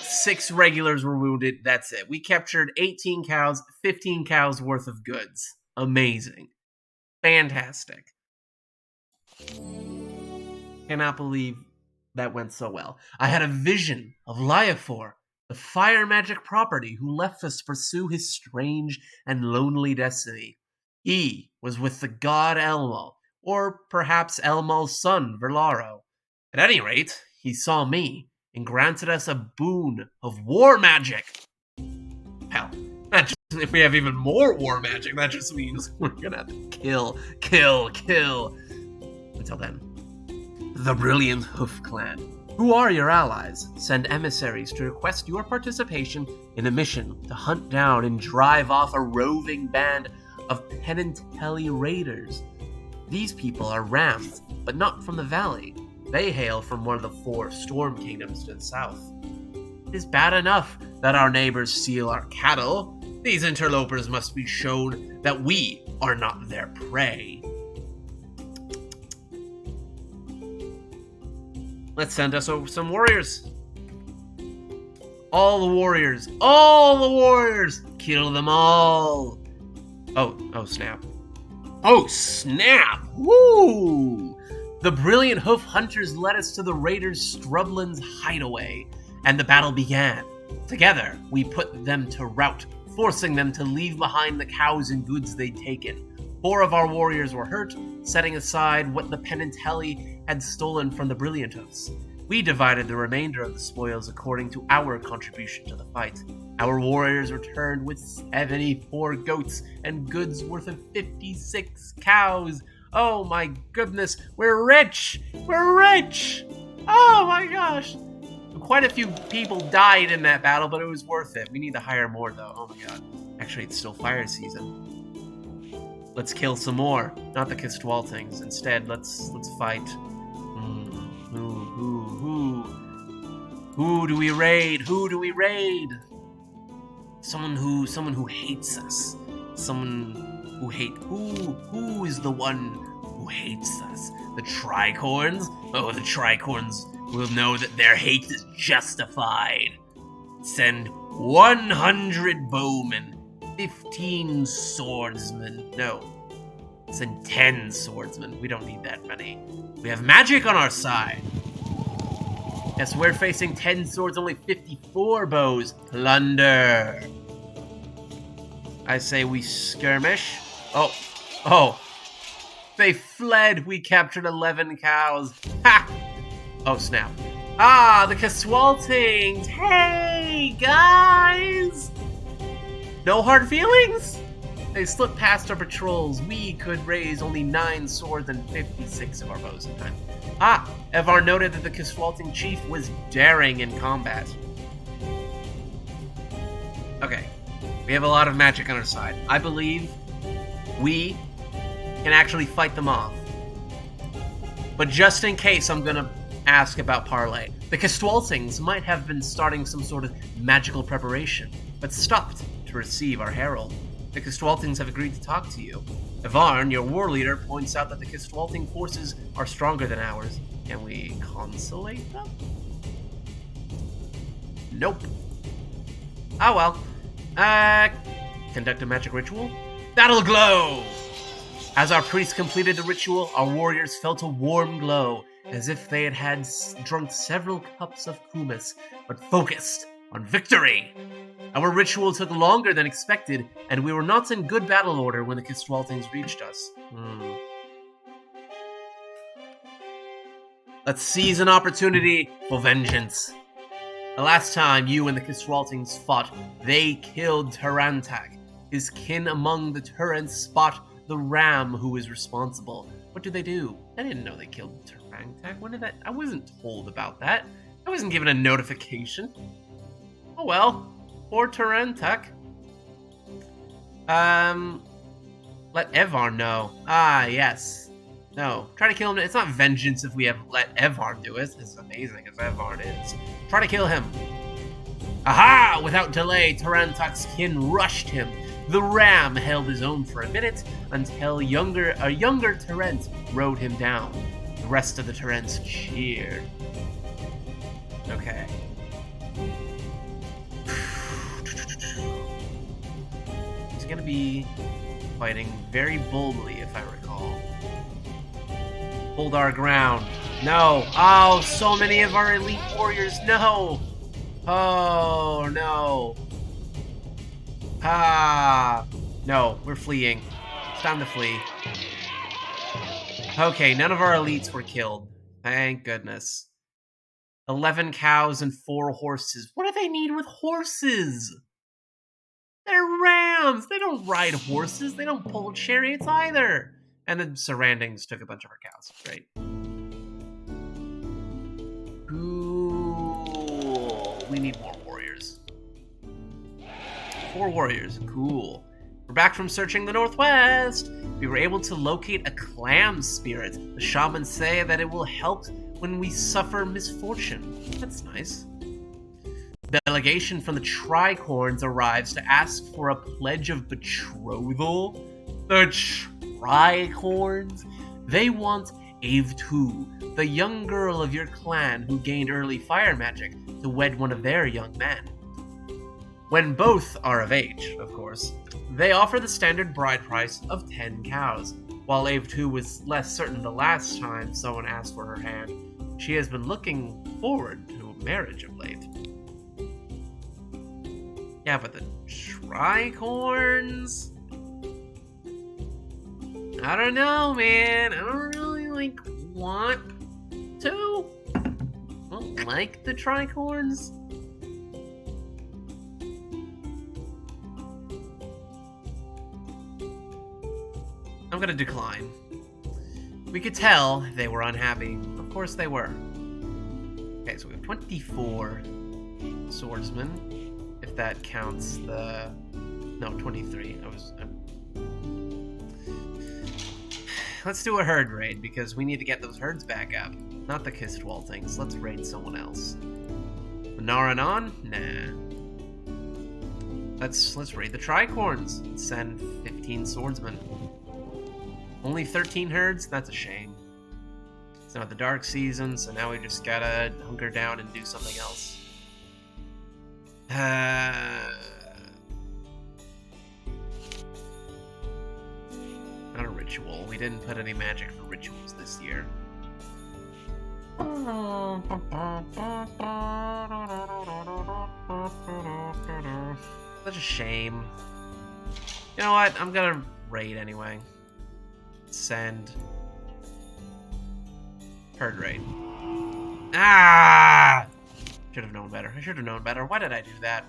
6 regulars were wounded, that's it. We captured 18 cows, 15 cows worth of goods. Amazing. Fantastic. Cannot believe that went so well. I had a vision of Liafor, the fire magic property who left us to pursue his strange and lonely destiny. He was with the god Elmo, or perhaps Elmo's son, Verlaro. At any rate, he saw me and granted us a boon of war magic. Hell, if we have even more war magic, that just means we're gonna have to kill. Until then, the Brilliant Hoof Clan. Who are your allies? Send emissaries to request your participation in a mission to hunt down and drive off a roving band of Penantelli raiders. These people are rams, but not from the valley. They hail from one of the 4 storm kingdoms to the south. It is bad enough that our neighbors steal our cattle. These interlopers must be shown that we are not their prey. Let's send us some warriors. All the warriors! Kill them all! Oh snap. Oh snap! Woo! The Brilliant Hoof Hunters led us to the raiders' Strublin's hideaway, and the battle began. Together, we put them to rout, forcing them to leave behind the cows and goods they'd taken. 4 of our warriors were hurt, setting aside what the Penantelli had stolen from the Brilliant Hoofs. We divided the remainder of the spoils according to our contribution to the fight. Our warriors returned with 74 goats and goods worth of 56 cows. Oh my goodness, we're rich! We're rich! Oh my gosh! Quite a few people died in that battle, but it was worth it. We need to hire more though. Oh my god. Actually, it's still fire season. Let's kill some more. Not the Kistwaltings. Instead, let's fight. Who do we raid? Who do we raid? Someone who hates us. Who is the one who hates us? The Tricorns? Oh, the Tricorns will know that their hate is justified. Send 100 bowmen, 15 swordsmen. No, send 10 swordsmen. We don't need that many. We have magic on our side. Yes, we're facing 10 swords, only 54 bows. Plunder. I say we skirmish. Oh. They fled. We captured 11 cows. Ha! Oh, snap. Ah, the Kiswaltings. Hey, guys. No hard feelings? They slipped past our patrols. We could raise only 9 swords and 56 of our bows in time. Ah, Evar noted that the Kiswalting chief was daring in combat. Okay, we have a lot of magic on our side. I believe we can actually fight them off. But just in case, I'm gonna ask about Parlay. The Kiswaltings might have been starting some sort of magical preparation, but stopped to receive our herald. The Kiswaltings have agreed to talk to you. Evarn, your war leader, points out that the Kiswalting forces are stronger than ours. Can we consolate them? Nope. Oh well. Conduct a magic ritual? That'll glow! As our priest completed the ritual, our warriors felt a warm glow, as if they had drunk several cups of kumis, but focused on victory. Our ritual took longer than expected, and we were not in good battle order when the Kiswaltings reached us. Let's seize an opportunity for vengeance. The last time you and the Kiswaltings fought, they killed Tarantak. His kin among the Turrents spot the ram who is responsible. What did they do? I didn't know they killed Tarantak. When did that? I wasn't told about that. I wasn't given a notification. Oh well. Poor Tarantak. Let Evar know. Ah, yes. No. Try to kill him. It's not vengeance if we have let Evar do it. It's amazing as Evar is. Try to kill him. Aha! Without delay, Tarantak's kin rushed him. The ram held his own for a minute until a younger Tarent rode him down. The rest of the Tarents cheered. Okay. He's gonna be fighting very boldly, if I recall. Hold our ground. No. Oh, so many of our elite warriors. No. Oh, no. Ah. No, we're fleeing. It's time to flee. Okay, none of our elites were killed. Thank goodness. 11 cows and 4 horses. What do they need with horses? They're rams! They don't ride horses. They don't pull chariots either. And the surroundings took a bunch of our cows. Great. Cool. We need more warriors. 4 warriors. Cool. We're back from searching the Northwest. We were able to locate a clam spirit. The shamans say that it will help when we suffer misfortune. That's nice. The delegation from the Tricorns arrives to ask for a pledge of betrothal. The Tricorns? They want Ave2, the young girl of your clan who gained early fire magic, to wed one of their young men. When both are of age, of course, they offer the standard bride price of 10 cows. While Ave2 was less certain the last time someone asked for her hand, she has been looking forward to marriage of late. Yeah, but the Tricorns? I don't know, man. I don't really, want to. I don't like the Tricorns. I'm gonna decline. We could tell they were unhappy. Of course they were. Okay, so we have 24 swordsmen. If that counts the... No, 23. Let's do a herd raid, because we need to get those herds back up. Not the Kiswaltings. Let's raid someone else. Naranon? Nah. Let's raid the Tricorns. Send 15 swordsmen. Only 13 herds? That's a shame. It's not the dark season, so now we just gotta hunker down and do something else. Not a ritual. We didn't put any magic for rituals this year. Such a shame. You know what? I'm gonna raid anyway. Send. Herd raid. Ah! Should have known better. I should have known better. Why did I do that?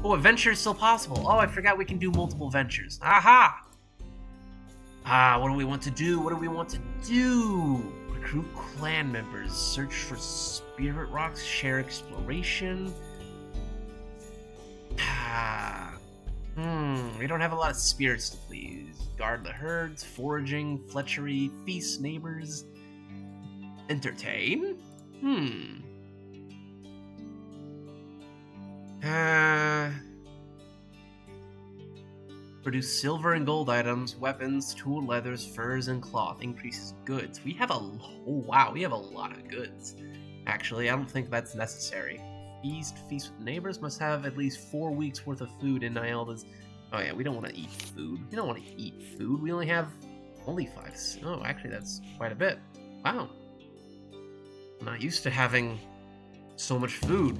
Oh, a venture is still possible. Oh, I forgot we can do multiple ventures. Aha! What do we want to do? Recruit clan members. Search for spirit rocks. Share exploration. We don't have a lot of spirits to please. Guard the herds. Foraging. Fletchery. Feast neighbors. Entertain? Produce silver and gold items, weapons, tool leathers, furs, and cloth. Increases goods. We have a lot of goods. Actually, I don't think that's necessary. Feast with neighbors. Must have at least 4 weeks worth of food in Nyelda's. Oh yeah, we don't want to eat food. We only have 5. Oh, actually, that's quite a bit. Wow. I'm not used to having so much food.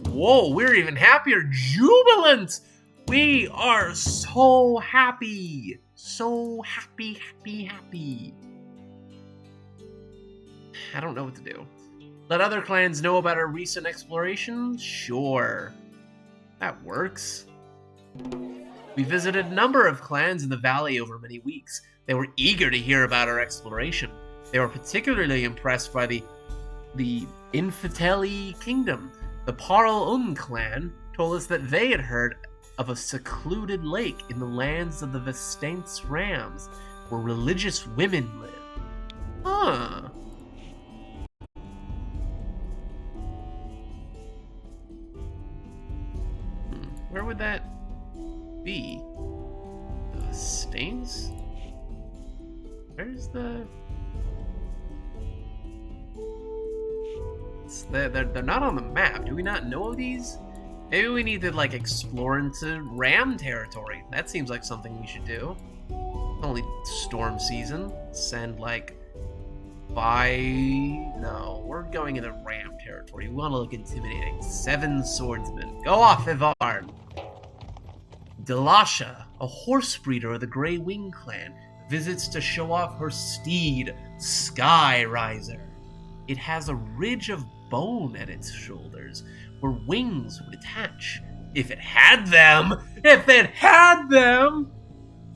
Whoa, we're even happier. Jubilant! We are so happy. So happy. I don't know what to do. Let other clans know about our recent exploration? Sure. That works. We visited a number of clans in the valley over many weeks. They were eager to hear about our exploration. They were particularly impressed by the Infiteli Kingdom. The Parl clan told us that they had heard of a secluded lake in the lands of the Vestaints Rams, where religious women live. Huh. Where would that be? The Vestaints? Where's the... They're not on the map. Do we not know of these? Maybe we need to, like, explore into Ram territory. That seems like something we should do. Only storm season. Send, like, No, we're going into Ram territory. We want to look intimidating. 7 swordsmen. Go off, Ivar! Delasha, a horse breeder of the Grey Wing clan, visits to show off her steed, Skyriser. It has a ridge of bone at its shoulders, where wings would attach. If it had them! If it had them!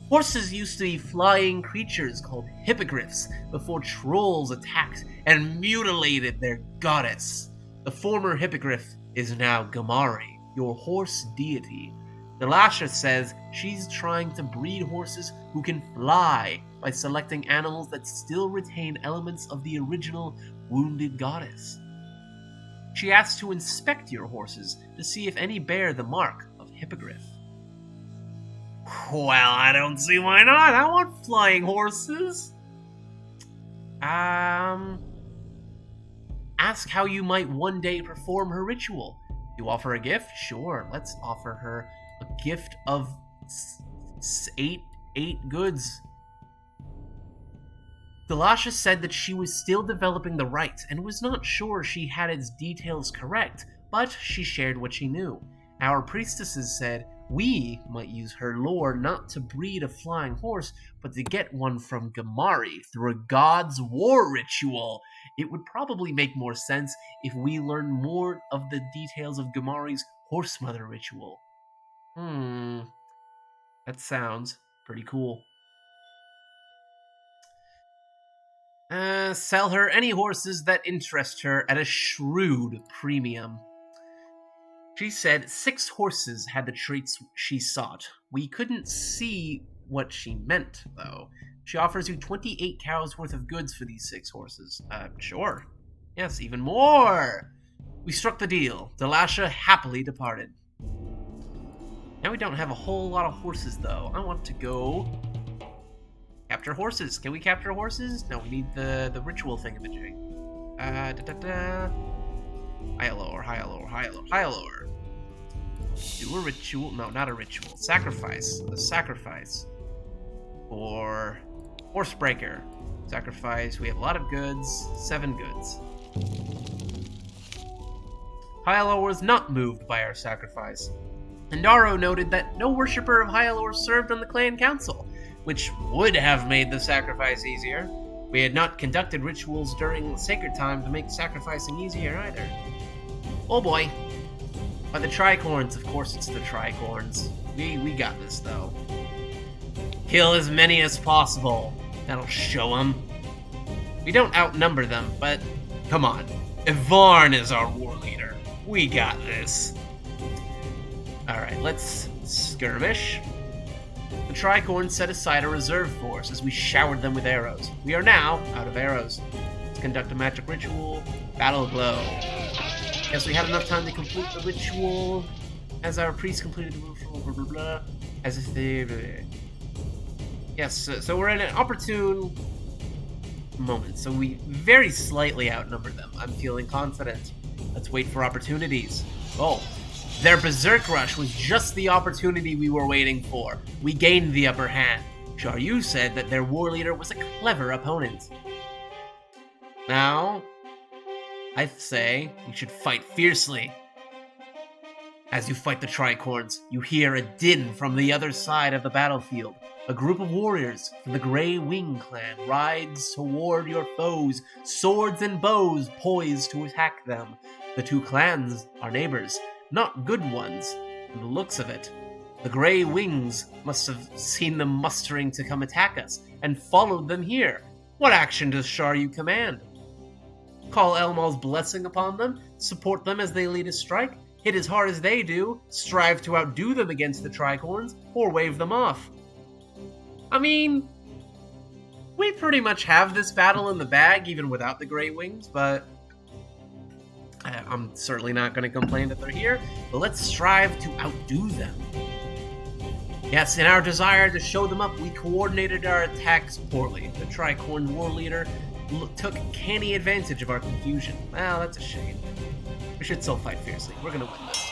Horses used to be flying creatures called hippogriffs before trolls attacked and mutilated their goddess. The former hippogriff is now Gamari, your horse deity. Delasha says she's trying to breed horses who can fly by selecting animals that still retain elements of the original wounded goddess. She asks to inspect your horses to see if any bear the mark of hippogriff. Well, I don't see why not. I want flying horses. Ask how you might one day perform her ritual. You offer a gift? Sure, let's offer her a gift of eight goods. Delasha said that she was still developing the rite and was not sure she had its details correct, but she shared what she knew. Our priestesses said we might use her lore not to breed a flying horse, but to get one from Gamari through a god's war ritual. It would probably make more sense if we learn more of the details of Gamari's horse mother ritual. That sounds pretty cool. Sell her any horses that interest her at a shrewd premium. She said 6 horses had the traits she sought. We couldn't see what she meant, though. She offers you 28 cows worth of goods for these 6 horses. Sure. Yes, even more! We struck the deal. Delasha happily departed. Now we don't have a whole lot of horses, though. I want to go capture horses. Can we capture horses? No, we need the ritual thingamajig. High lower. Do a ritual. No, not a ritual. Sacrifice. A sacrifice. For Horsebreaker. Sacrifice. We have a lot of goods. 7 goods. Hyalor was not moved by our sacrifice. Endaro noted that no worshipper of Hyalor served on the clan council, which would have made the sacrifice easier. We had not conducted rituals during sacred time to make sacrificing easier either. Oh boy. By the tricorns, of course it's the tricorns. We got this, though. Kill as many as possible. That'll show them. We don't outnumber them, but come on. Ivarn is our war leader. We got this. Alright, let's skirmish. The tricorns set aside a reserve force as we showered them with arrows. We are now out of arrows. Let's conduct a magic ritual. Battle glow. Guess we had enough time to complete the ritual as our priest completed the ritual, blah, blah, blah, as if they... Yes, so we're in an opportune moment, so we very slightly outnumber them. I'm feeling confident. Let's wait for opportunities. Oh, their berserk rush was just the opportunity we were waiting for. We gained the upper hand. Sharyu said that their war leader was a clever opponent. Now, I say we should fight fiercely. As you fight the tricorns, you hear a din from the other side of the battlefield. A group of warriors from the Grey Wing clan rides toward your foes, swords and bows poised to attack them. The two clans are neighbors, not good ones, from the looks of it. The Grey Wings must have seen them mustering to come attack us, and followed them here. What action does Sharyu command? Call Elmal's blessing upon them, support them as they lead a strike, hit as hard as they do, strive to outdo them against the tricorns, or wave them off. I mean, we pretty much have this battle in the bag, even without the Grey Wings, but I'm certainly not going to complain that they're here, but let's strive to outdo them. Yes, in our desire to show them up, we coordinated our attacks poorly. The Tricorn war leader took canny advantage of our confusion. Well, that's a shame. We should still fight fiercely. We're going to win this.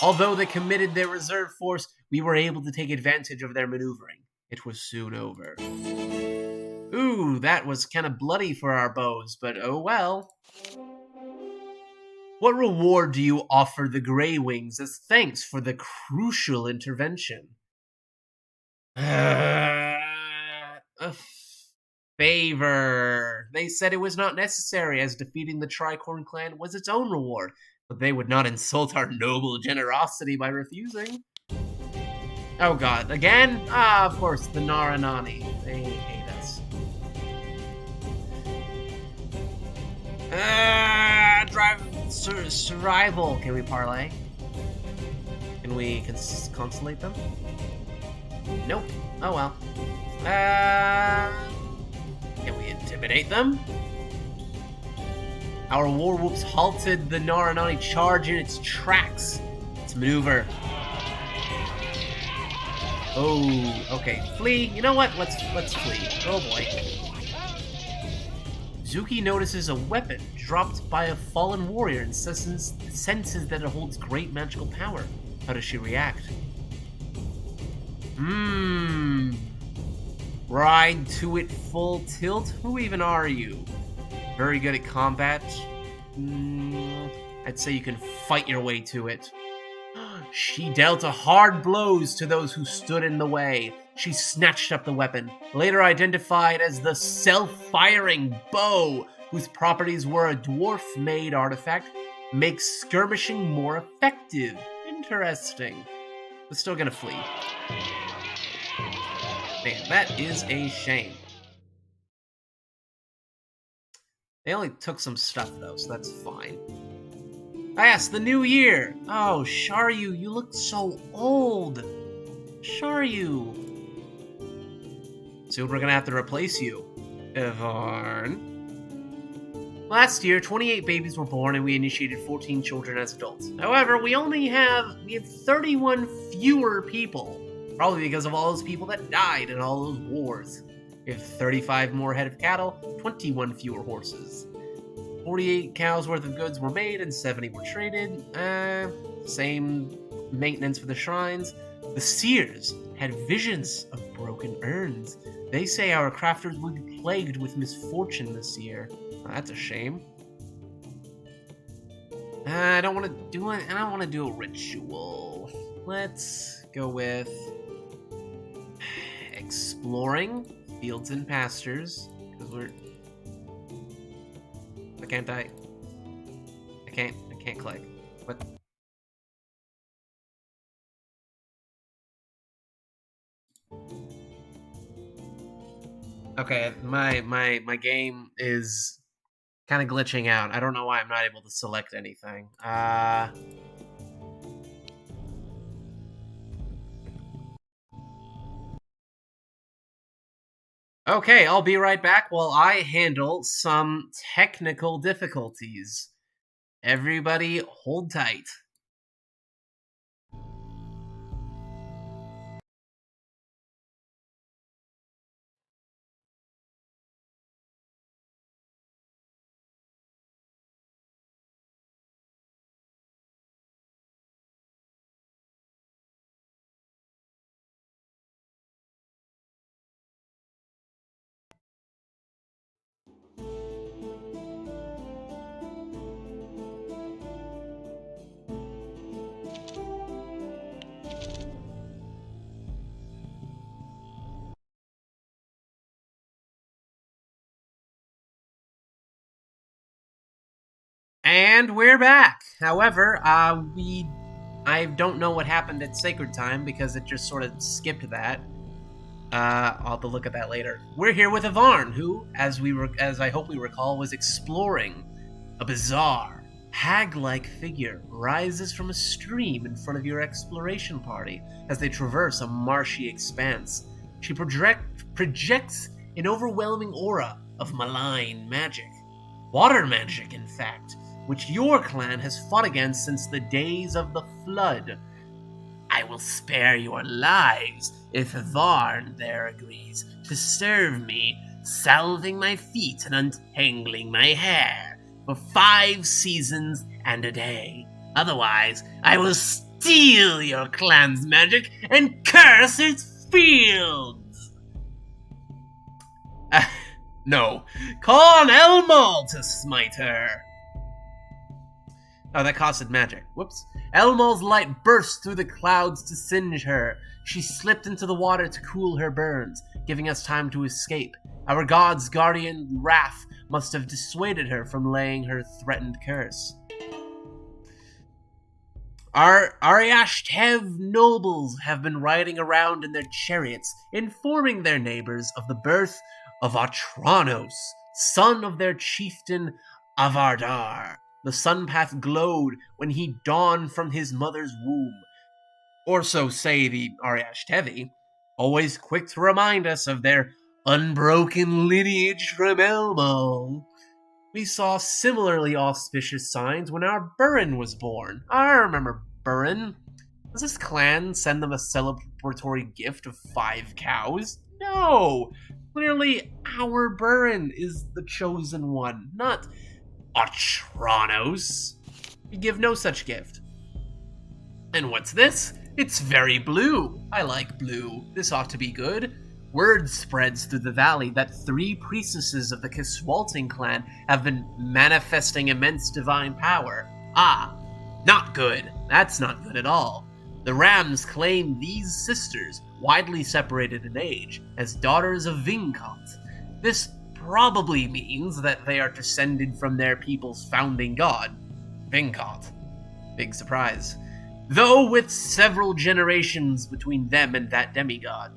Although they committed their reserve force, we were able to take advantage of their maneuvering. It was soon over. Ooh, that was kind of bloody for our bows, but oh well. What reward do you offer the Grey Wings as thanks for the crucial intervention? A favor. They said it was not necessary, as defeating the Tricorn clan was its own reward, but they would not insult our noble generosity by refusing. Oh god, again? Ah, of course, the Naranani. They hate us. Survival. Can we parlay? Can we consolate them? Nope. Oh well. Can we intimidate them? Our war whoops halted the Naranani charge in its tracks. Let's maneuver. Oh, okay. Flee. You know what? Let's flee. Oh boy. Zuki notices a weapon dropped by a fallen warrior and senses that it holds great magical power. How does she react? Ride to it full tilt? Who even are you? Very good at combat? I'd say you can fight your way to it. She dealt hard blows to those who stood in the way. She snatched up the weapon, later identified as the self-firing bow, whose properties were a dwarf-made artifact, makes skirmishing more effective. Interesting. We're still gonna flee. Man, that is a shame. They only took some stuff, though, so that's fine. Ah, yes, the new year! Oh, Sharyu, you look so old! Sharyu! Soon we're gonna have to replace you. Yvonne. Last year, 28 babies were born and we initiated 14 children as adults. However, we have 31 fewer people. Probably because of all those people that died in all those wars. We have 35 more head of cattle, 21 fewer horses. 48 cows worth of goods were made and 70 were traded. Same maintenance for the shrines. The seers had visions of broken urns. They say our crafters will be plagued with misfortune this year. That's a shame. I don't want to do a ritual. Let's go with exploring fields and pastures, because I can't click. What? Okay, my game is kind of glitching out. I don't know why I'm not able to select anything. Okay, I'll be right back while I handle some technical difficulties. Everybody, hold tight. And we're back. However, I don't know what happened at Sacred Time because it just sort of skipped that. I'll have to look at that later. We're here with Avarn, who, as I hope we recall, was exploring. A bizarre, hag-like figure rises from a stream in front of your exploration party as they traverse a marshy expanse. She projects an overwhelming aura of malign magic. Water magic, in fact, which your clan has fought against since the days of the Flood. I will spare your lives if Varn there agrees to serve me, salving my feet and untangling my hair for 5 seasons and a day. Otherwise, I will steal your clan's magic and curse its fields. No, call on Elmo to smite her. Oh, that costed magic. Whoops. Elmo's light burst through the clouds to singe her. She slipped into the water to cool her burns, giving us time to escape. Our god's guardian wrath must have dissuaded her from laying her threatened curse. Our Ariashtev nobles have been riding around in their chariots, informing their neighbors of the birth of Atranos, son of their chieftain Avardar. The sun path glowed when he dawned from his mother's womb. Or so say the Ariashtevi, always quick to remind us of their unbroken lineage from Elmo. We saw similarly auspicious signs when our Burin was born. I remember Burin. Does this clan send them a celebratory gift of 5 cows? No! Clearly, our Burin is the chosen one, not Atranos. We give no such gift. And what's this? It's very blue. I like blue. This ought to be good. Word spreads through the valley that 3 priestesses of the Kiswalting clan have been manifesting immense divine power. Ah, not good. That's not good at all. The Rams claim these sisters, widely separated in age, as daughters of Vinkot. This probably means that they are descended from their people's founding god, Vinkot. Big surprise. Though with several generations between them and that demigod.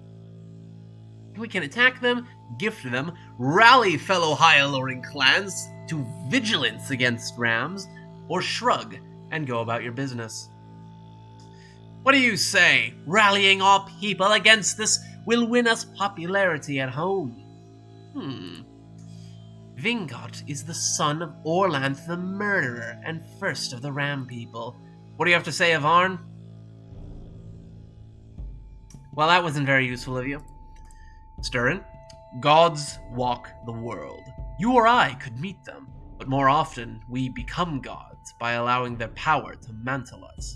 We can attack them, gift them, rally fellow high-alluring clans to vigilance against Rams, or shrug and go about your business. What do you say? Rallying our people against this will win us popularity at home. Vingot is the son of Orlanth the Murderer and first of the Ram people. What do you have to say, Avarn? Well, that wasn't very useful of you. Sturin, gods walk the world. You or I could meet them, but more often we become gods by allowing their power to mantle us.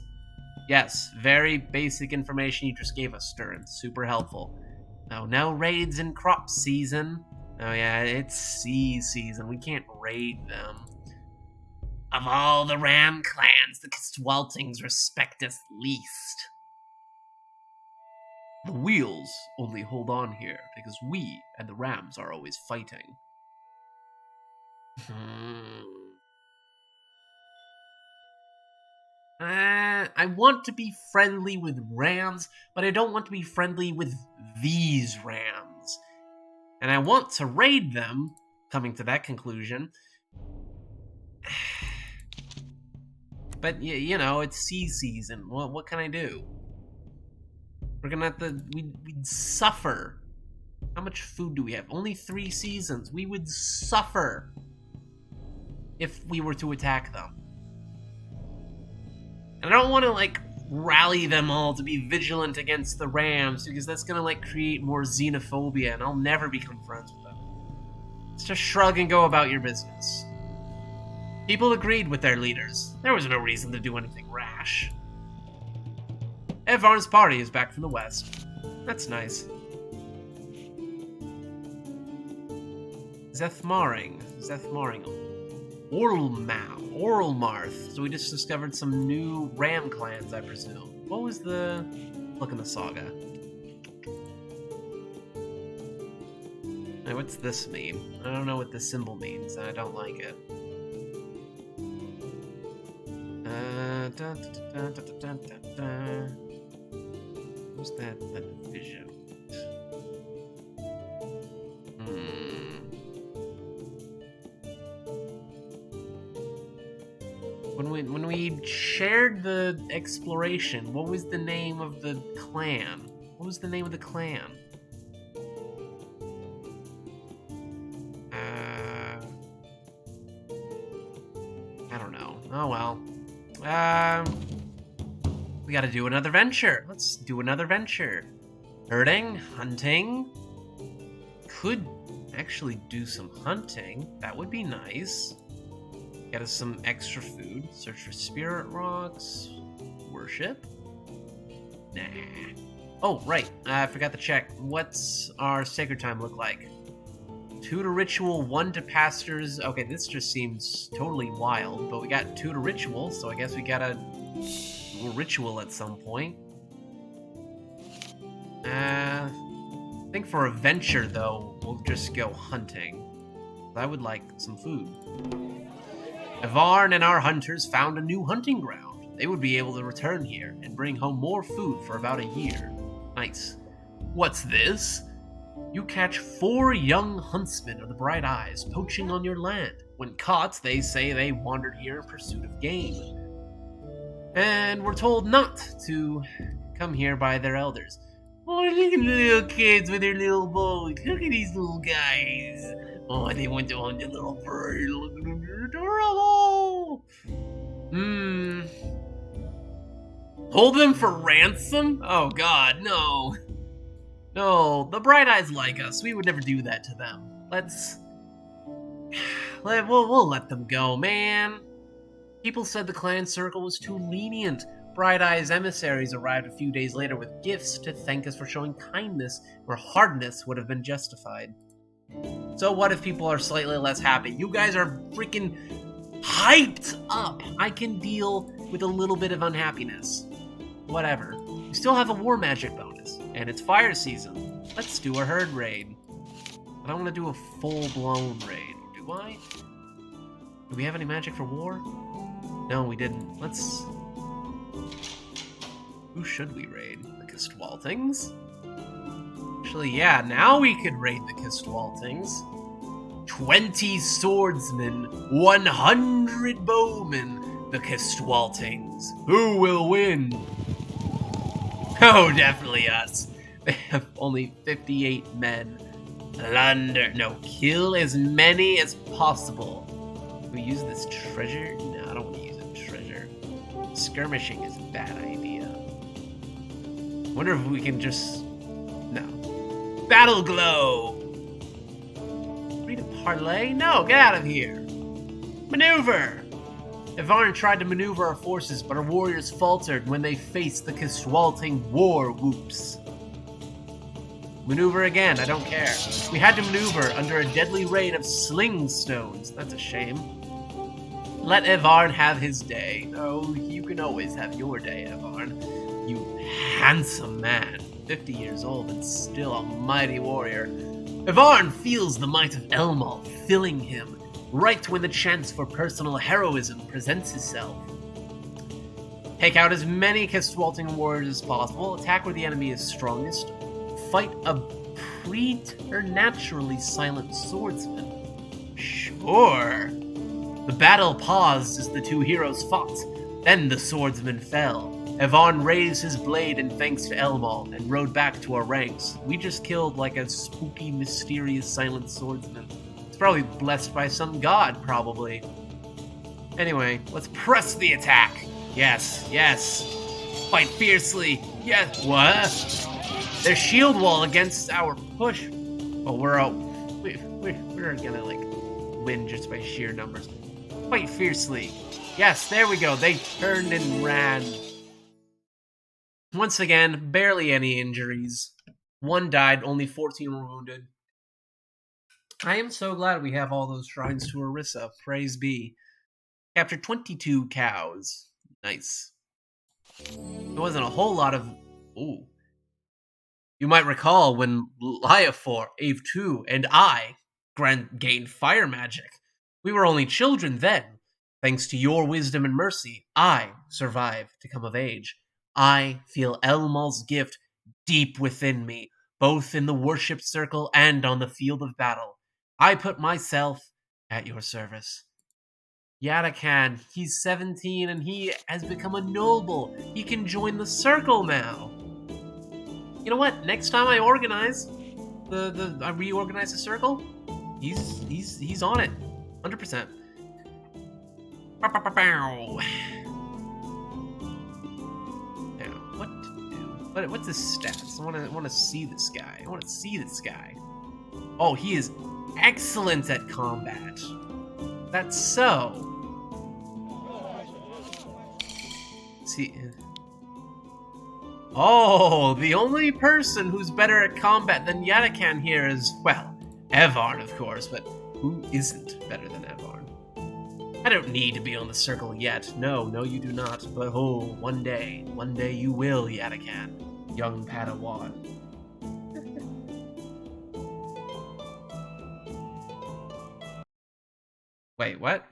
Yes, very basic information you just gave us, Sturin. Super helpful. No raids in crop season. Oh yeah, it's sea season. We can't raid them. Of all the Ram clans, the Kiswaltings respect us least. The wheels only hold on here because we and the Rams are always fighting. I want to be friendly with Rams, but I don't want to be friendly with these Rams. And I want to raid them, coming to that conclusion. But, you know, it's sea season. What can I do? We're gonna have to... We'd suffer. How much food do we have? Only 3 seasons. We would suffer if we were to attack them. And I don't want to, like, rally them all to be vigilant against the Rams, because that's gonna, like, create more xenophobia, and I'll never become friends with them. Let's just shrug and go about your business. People agreed with their leaders. There was no reason to do anything rash. Evarn's party is back from the west. That's nice. Zethmaring. Oralmarth. So we just discovered some new Ram clans, I presume. What was the... Look in the saga. Hey, what's this mean? I don't know what this symbol means, and I don't like it. Who's that vision? When we shared the exploration, what was the name of the clan? What was the name of the clan? I don't know. Oh well. We gotta do another venture. Let's do another venture. Herding, hunting. Could actually do some hunting. That would be nice. Get us some extra food. Search for spirit rocks. Worship. Nah. Oh, right. I forgot to check. What's our sacred time look like? 2 to ritual, 1 to pastors. Okay, this just seems totally wild, but we got 2 to ritual, so I guess we gotta do a ritual at some point. I think for a venture, though, we'll just go hunting. I would like some food. Evarn and our hunters found a new hunting ground. They would be able to return here and bring home more food for about a year. Nice. What's this? You catch 4 young huntsmen of the Bright Eyes poaching on your land. When caught, they say they wandered here in pursuit of game. And were told not to come here by their elders. Oh, look at the little kids with their little bows. Look at these little guys. Oh, they went to hunt a little bird. Look at them, they're adorable. Hold them for ransom? Oh god, no. No, the Bright Eyes like us. We would never do that to them. We'll let them go, man. People said the clan circle was too lenient. Bright Eyes emissaries arrived a few days later with gifts to thank us for showing kindness where hardness would have been justified. So what if people are slightly less happy? You guys are freaking hyped up. I can deal with a little bit of unhappiness. Whatever. We still have a war magic bonus, and it's fire season. Let's do a herd raid. I don't want to do a full-blown raid, do I? Do we have any magic for war? No, we didn't. Let's... Who should we raid? The Kistwaltings? Actually, yeah, now we could raid the Kistwaltings. 20 swordsmen, 100 bowmen, the Kistwaltings. Who will win? Oh, definitely us. They have only 58 men. Plunder. No, kill as many as possible. Can we use this treasure? No, I don't want to use a treasure. Skirmishing is a bad idea. Wonder if we can just... No. Battle glow! Read a parlay? No, get out of here! Maneuver! Evarn tried to maneuver our forces, but our warriors faltered when they faced the Kistwalting war whoops. Maneuver again, I don't care. We had to maneuver under a deadly rain of sling stones. That's a shame. Let Evarn have his day. Oh, you can always have your day, Evarn. You handsome man. 50 years old and still a mighty warrior. Evarn feels the might of Elmal filling him, right when the chance for personal heroism presents itself. Take out as many Kistwalting warriors as possible, attack where the enemy is strongest, fight a preternaturally silent swordsman. Sure. The battle paused as the 2 heroes fought, then the swordsman fell. Evarn raised his blade in thanks to Elmal and rode back to our ranks. We just killed like a spooky, mysterious, silent swordsman. It's probably blessed by some god, probably. Anyway, let's press the attack. Yes, yes. Fight fiercely. Yes. What? Their shield wall against our push. Oh, we're gonna like win just by sheer numbers. Fight fiercely. Yes, there we go. They turned and ran. Once again, barely any injuries. 1 died, only 14 were wounded. I am so glad we have all those shrines to Orissa. Praise be. Captured 22 cows. Nice. There wasn't a whole lot of... Ooh. You might recall when Liafor, Ave 2, and I gained fire magic. We were only children then. Thanks to your wisdom and mercy, I survive to come of age. I feel Elmal's gift deep within me, both in the worship circle and on the field of battle. I put myself at your service. Yadakan, he's 17 and he has become a noble. He can join the circle now. You know what? Next time I organize I reorganize the circle, he's on it. 100%. Now, what to do? What's his stats? I want to see this guy. I want to see this guy. Oh, he is excellent at combat. That's so. See. Oh, the only person who's better at combat than Yadakan here is, well, Evarn, of course, but who isn't better than Evarn? I don't need to be on the circle yet. No, you do not. But oh, one day you will, Yadakan, young Padawan. Wait, what?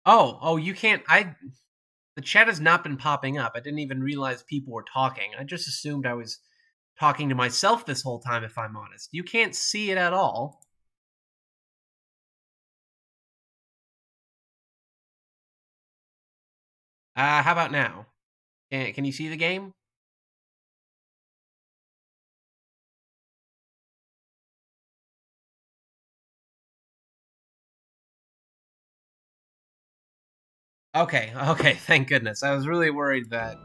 Oh, you can't. The chat has not been popping up. I didn't even realize people were talking. I just assumed I was talking to myself this whole time, if I'm honest. You can't see it at all. How about now? Can you see the game? Okay, thank goodness. I was really worried that...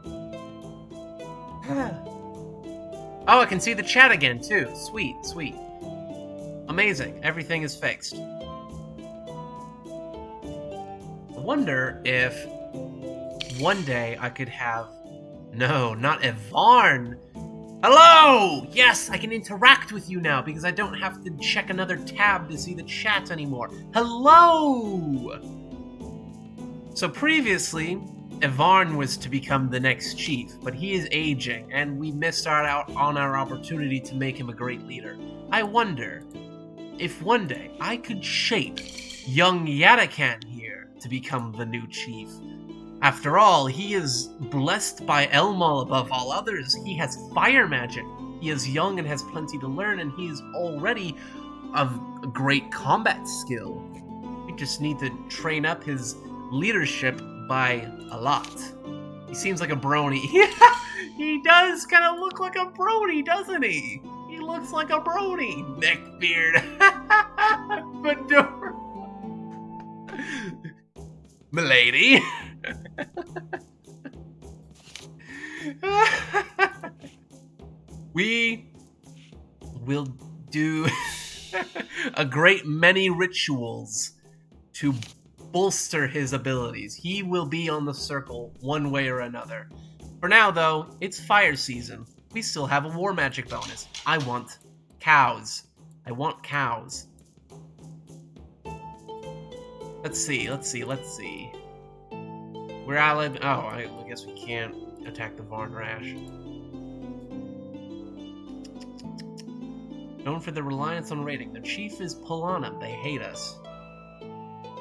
Oh, I can see the chat again, too. Sweet. Amazing. Everything is fixed. I wonder if one day I could have... No, not Evarn. Hello! Yes, I can interact with you now because I don't have to check another tab to see the chat anymore. Hello! So previously, Evarn was to become the next chief, but he is aging, and we missed out on our opportunity to make him a great leader. I wonder if one day I could shape young Yadakan here to become the new chief. After all, he is blessed by Elmal above all others. He has fire magic. He is young and has plenty to learn, and he is already of great combat skill. We just need to train up his leadership by a lot. He seems like a brony. He does kind of look like a brony, doesn't he? He looks like a brony. Neckbeard. Fedora. Milady. We will do a great many rituals to bolster his abilities. He will be on the circle one way or another. For now, though, it's fire season. We still have a war magic bonus. I want cows. Let's see. We're allied. Oh, I guess we can't attack the Varn Rash. Known for their reliance on raiding. Their chief is Polana. They hate us.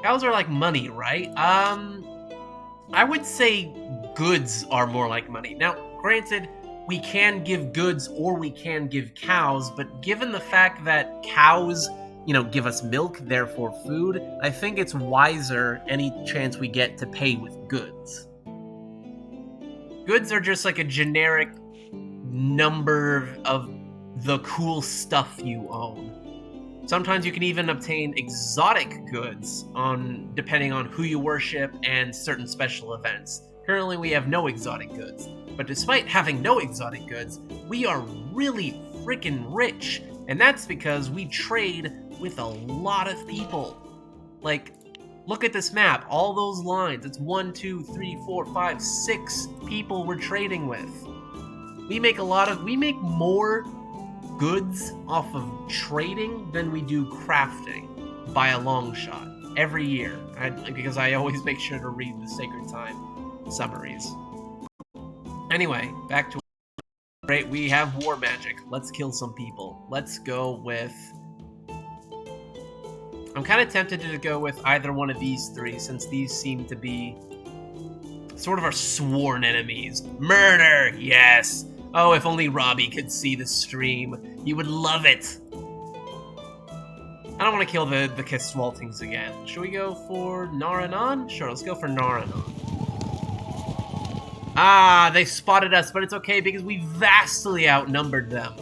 Cows are like money, right? I would say goods are more like money. Now, granted, we can give goods or we can give cows, but given the fact that cows, give us milk, therefore food, I think it's wiser any chance we get to pay with goods. Goods are just like a generic number of the cool stuff you own. Sometimes you can even obtain exotic goods depending on who you worship and certain special events. Currently, we have no exotic goods. But despite having no exotic goods, we are really freaking rich. And that's because we trade with a lot of people. Like, look at this map. All those lines. It's 1, 2, 3, 4, 5, 6 people we're trading with. We make more goods off of trading than we do crafting by a long shot every year, because I always make sure to read the Sacred Time summaries. Anyway, back to Great, we have war magic. Let's kill some people. Let's go with... I'm kind of tempted to go with either one of these three, since these seem to be sort of our sworn enemies. Murder, yes! Oh, if only Robbie could see the stream. He would love it. I don't want to kill the Kiswaltings again. Should we go for Naranon? Sure, let's go for Naranon. Ah, they spotted us, but it's okay because we vastly outnumbered them.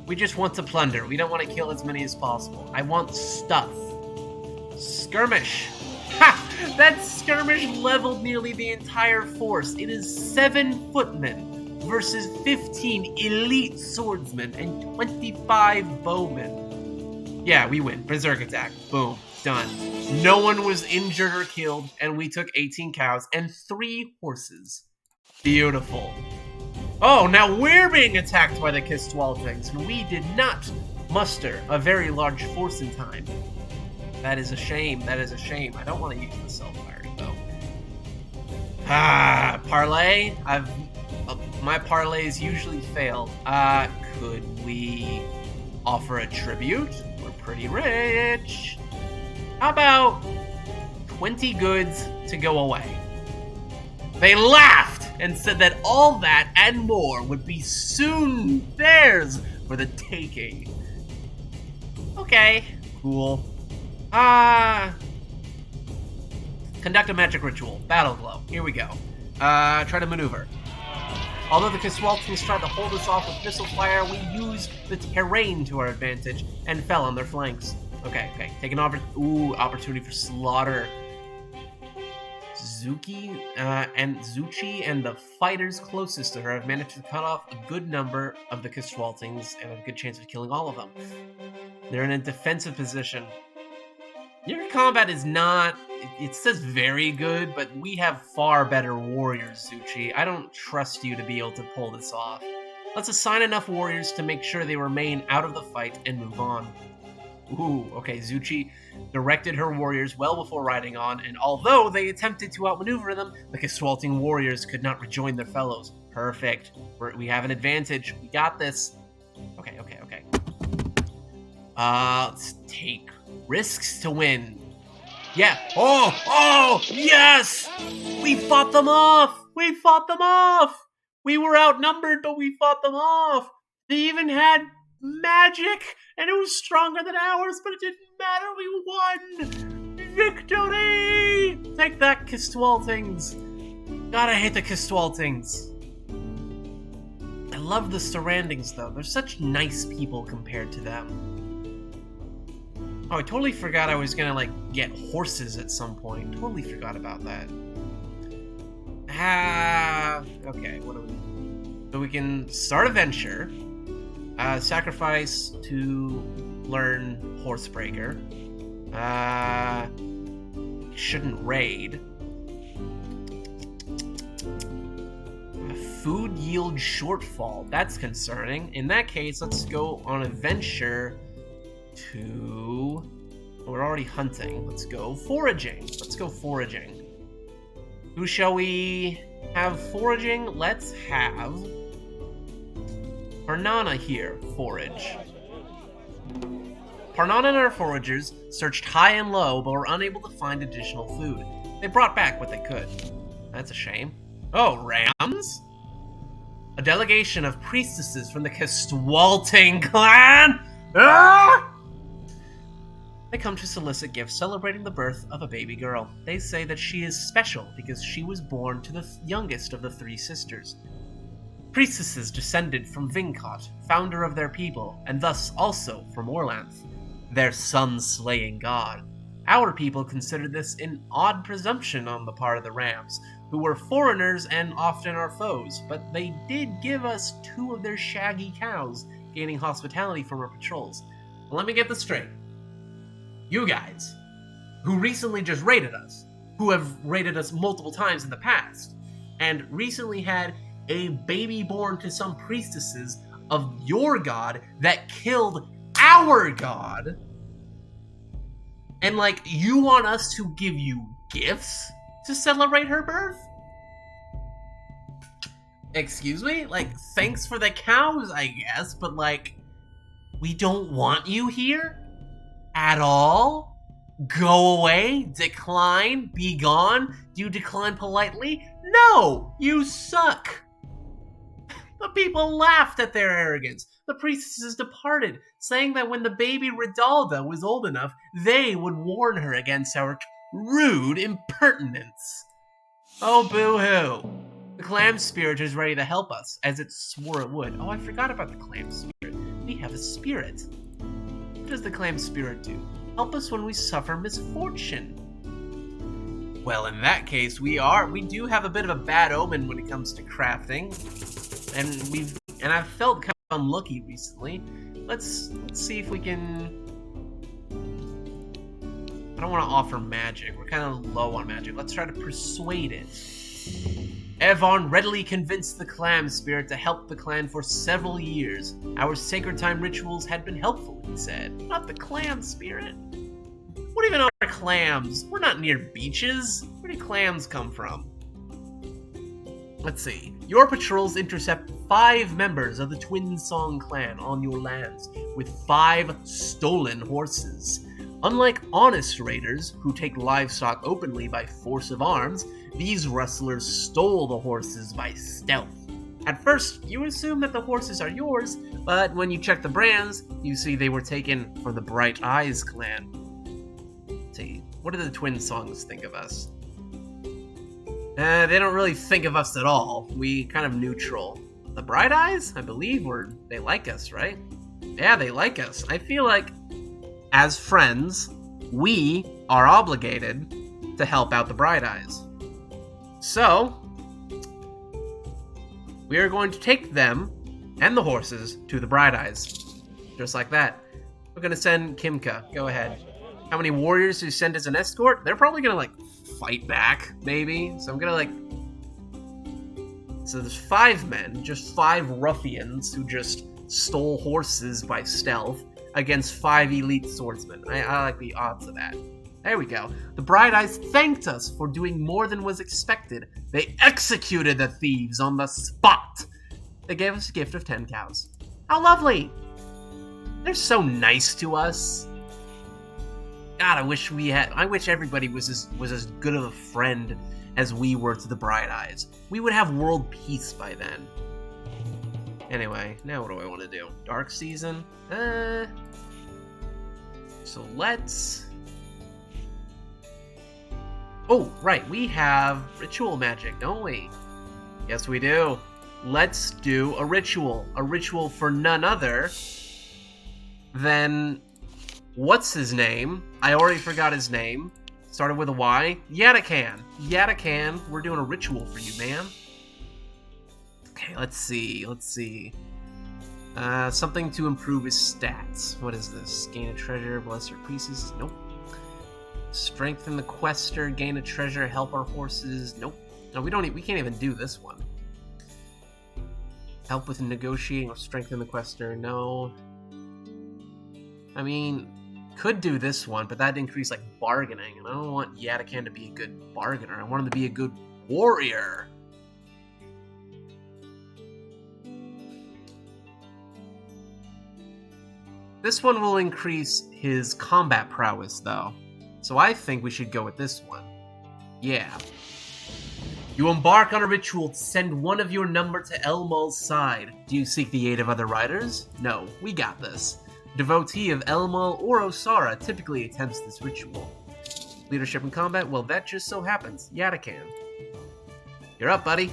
We just want to plunder. We don't want to kill as many as possible. I want stuff. Skirmish. Ha! That skirmish leveled nearly the entire force. It is 7 footmen versus 15 elite swordsmen and 25 bowmen. Yeah, we win. Berserk attack. Boom. Done. No one was injured or killed, and we took 18 cows and 3 horses. Beautiful. Oh, now we're being attacked by the Kiswaltings, and we did not muster a very large force in time. That is a shame. That is a shame. I don't want to use the self-firing, though. Ah, parlay? My parlays usually fail. Could we offer a tribute? We're pretty rich. How about 20 goods to go away? They laughed and said that all that and more would be soon theirs for the taking. Okay, cool. Conduct a magic ritual. Battle glow. Here we go. Try to maneuver. Although the Kiswaltings tried to hold us off with missile fire, we used the terrain to our advantage and fell on their flanks. Okay. Take an opportunity for slaughter. Zuchi and the fighters closest to her have managed to cut off a good number of the Kiswaltings and have a good chance of killing all of them. They're in a defensive position. Your combat is not... It says very good, but we have far better warriors, Zuchi. I don't trust you to be able to pull this off. Let's assign enough warriors to make sure they remain out of the fight and move on. Ooh, okay, Zuchi directed her warriors well before riding on, and although they attempted to outmaneuver them, the Kiswalting warriors could not rejoin their fellows. Perfect. We have an advantage. We got this. Okay. Let's take risks to win. Yeah. Oh, yes! We fought them off! We were outnumbered, but we fought them off! They even had magic, and it was stronger than ours, but it didn't matter. We won! Victory! Take that, Kiswaltings. God, I hate the Kiswaltings. I love the surroundings, though. They're such nice people compared to them. Oh, I totally forgot I was gonna, get horses at some point. Totally forgot about that. Okay, what do we do? So we can start a venture. Sacrifice to learn Horsebreaker. Shouldn't raid. Food yield shortfall. That's concerning. In that case, let's go on a venture to... We're already hunting. Let's go foraging. Who shall we have foraging? Let's have Parnana here forage. Parnana and our foragers searched high and low, but were unable to find additional food. They brought back what they could. That's a shame. Oh, rams? A delegation of priestesses from the Kiswalting clan? Ah! They come to solicit gifts celebrating the birth of a baby girl. They say that she is special because she was born to the youngest of the 3 sisters. Priestesses descended from Vinkot, founder of their people, and thus also from Orlanth, their sun-slaying god. Our people consider this an odd presumption on the part of the Rams, who were foreigners and often our foes, but they did give us 2 of their shaggy cows, gaining hospitality from our patrols. Let me get this straight. You guys, who recently just raided us, who have raided us multiple times in the past, and recently had a baby born to some priestesses of your god that killed our god, and you want us to give you gifts to celebrate her birth? Excuse me? Like, thanks for the cows, I guess, but like, we don't want you here? At all? Go away? Decline? Be gone? Do you decline politely? No! You suck! The people laughed at their arrogance. The priestesses departed, saying that when the baby Ridalda was old enough, they would warn her against our rude impertinence. Oh, boo-hoo. The clam spirit is ready to help us, as it swore it would. Oh, I forgot about the clam spirit. We have a spirit. What does the clam spirit do? Help us when we suffer misfortune. Well, in that case, we do have a bit of a bad omen when it comes to crafting. And I've felt kind of unlucky recently. Let's see if we can... I don't want to offer magic. We're kind of low on magic. Let's try to persuade it. Evon readily convinced the clam spirit to help the clan for several years. Our sacred time rituals had been helpful, he said. Not the clam spirit. What even are clams? We're not near beaches. Where do clams come from? Let's see. Your patrols intercept 5 members of the Twin Song clan on your lands with 5 stolen horses. Unlike honest raiders, who take livestock openly by force of arms, these rustlers stole the horses by stealth. At first, you assume that the horses are yours, but when you check the brands, you see they were taken from the Bright Eyes clan. Let's see, what do the Twin Songs think of us? They don't really think of us at all. We kind of neutral. The Bright Eyes, I believe, they like us, right? Yeah, they like us. I feel like, as friends, we are obligated to help out the Bright Eyes. So, we are going to take them and the horses to the Bright Eyes. Just like that. We're going to send Kimka. Go ahead. How many warriors do you send as an escort? They're probably going to, fight back, maybe. So I'm going to, So there's 5 men, just 5 ruffians who just stole horses by stealth against 5 elite swordsmen. I like the odds of that. There we go. The Bright Eyes thanked us for doing more than was expected. They executed the thieves on the spot. They gave us a gift of 10 cows. How lovely! They're so nice to us. God, I wish everybody was as good of a friend as we were to the Bright Eyes. We would have world peace by then. Anyway, now what do I want to do? Dark Season? So let's... Oh, right, we have ritual magic, don't we? Yes, we do. Let's do a ritual. A ritual for none other than... What's his name? I already forgot his name. Started with a Y. Yatakan. Yatakan, we're doing a ritual for you, man. Okay, let's see. Something to improve his stats. What is this? Gain a treasure, bless your pieces. Nope. Strengthen the quester, gain a treasure, help our horses. Nope. No, we can't even do this one. Help with negotiating or strengthen the quester. No. I mean, could do this one, but that'd increase bargaining, and I don't want Yatakan to be a good bargainer. I want him to be a good warrior. This one will increase his combat prowess, though. So I think we should go with this one. Yeah. You embark on a ritual to send one of your number to Elmal's side. Do you seek the aid of other riders? No, we got this. Devotee of Elmal or Osara typically attempts this ritual. Leadership in combat? Well, that just so happens. Yatakan. You're up, buddy.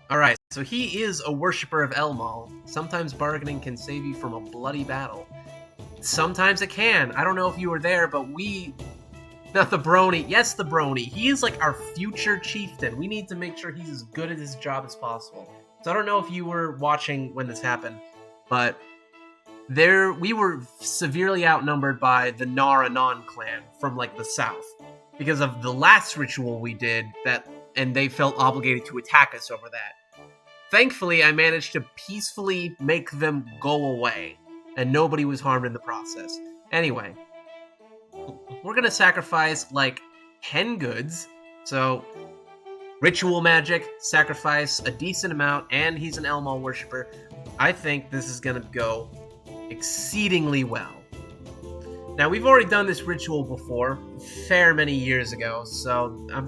Alright, so he is a worshipper of Elmal. Sometimes bargaining can save you from a bloody battle. Sometimes it can. I don't know if you were there, but not the Brony. Yes, the Brony. He is our future chieftain. We need to make sure he's as good at his job as possible. So I don't know if you were watching when this happened, but we were severely outnumbered by the Naranon clan from the south because of the last ritual we did and they felt obligated to attack us over that. Thankfully, I managed to peacefully make them go away, and nobody was harmed in the process. Anyway, we're gonna sacrifice 10 goods, so Ritual magic, sacrifice a decent amount, and he's an Elmal worshiper. I think this is gonna go exceedingly well. Now, we've already done this ritual before, fair many years ago, so I'm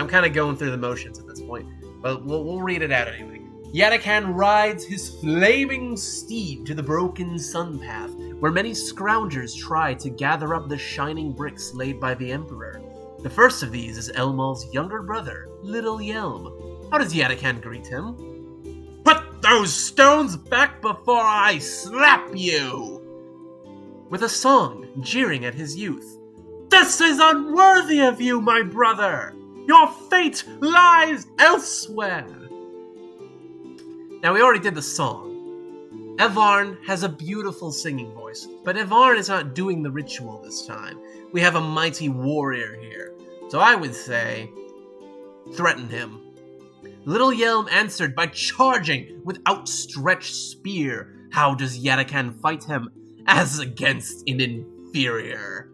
kind of going through the motions at this point, but we'll read it out anyway. Yadakan rides his flaming steed to the broken sun path, where many scroungers try to gather up the shining bricks laid by the Emperor. The first of these is Elmal's younger brother, Little Yelm. How does Yadakan greet him? "Put those stones back before I slap you!" With a song jeering at his youth. "This is unworthy of you, my brother! Your fate lies elsewhere!" Now, we already did the song. Evarn has a beautiful singing voice, but Evarn is not doing the ritual this time. We have a mighty warrior here, so I would say, threaten him. Little Yelm answered by charging with outstretched spear. How does Yadakan fight him? As against an inferior.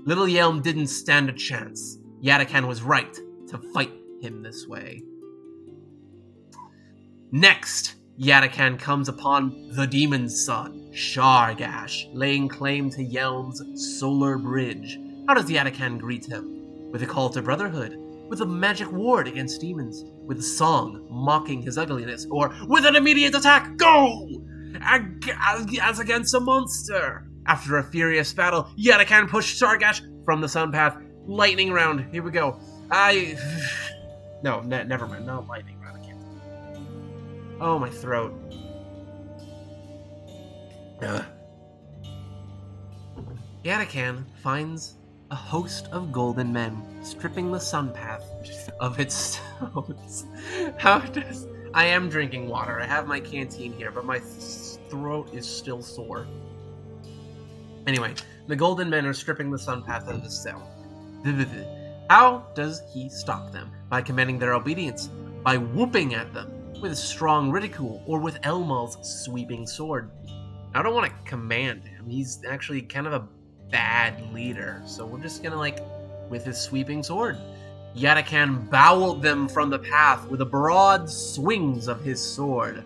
Little Yelm didn't stand a chance. Yadakan was right to fight him this way. Next, Yadakan comes upon the demon's son, Shargash, laying claim to Yelm's solar bridge. How does Yadakan greet him? With a call to brotherhood, with a magic ward against demons, with a song mocking his ugliness, or with an immediate attack, go! As against a monster. After a furious battle, Yadakan pushed Shargash from the sun path. Lightning round. Here we go. No, never mind. Not lightning round. I can't. Oh, my throat. Yadakan finds a host of golden men stripping the sun path of its stones. How does... I am drinking water. I have my canteen here, but my throat is still sore. Anyway, the golden men are stripping the sun path of the stone. How does he stop them? By commanding their obedience, by whooping at them with strong ridicule, or with Elmal's sweeping sword. I don't want to command him. He's actually kind of a bad leader, so we're just gonna, with his sweeping sword. Yadakan bowled them from the path with the broad swings of his sword.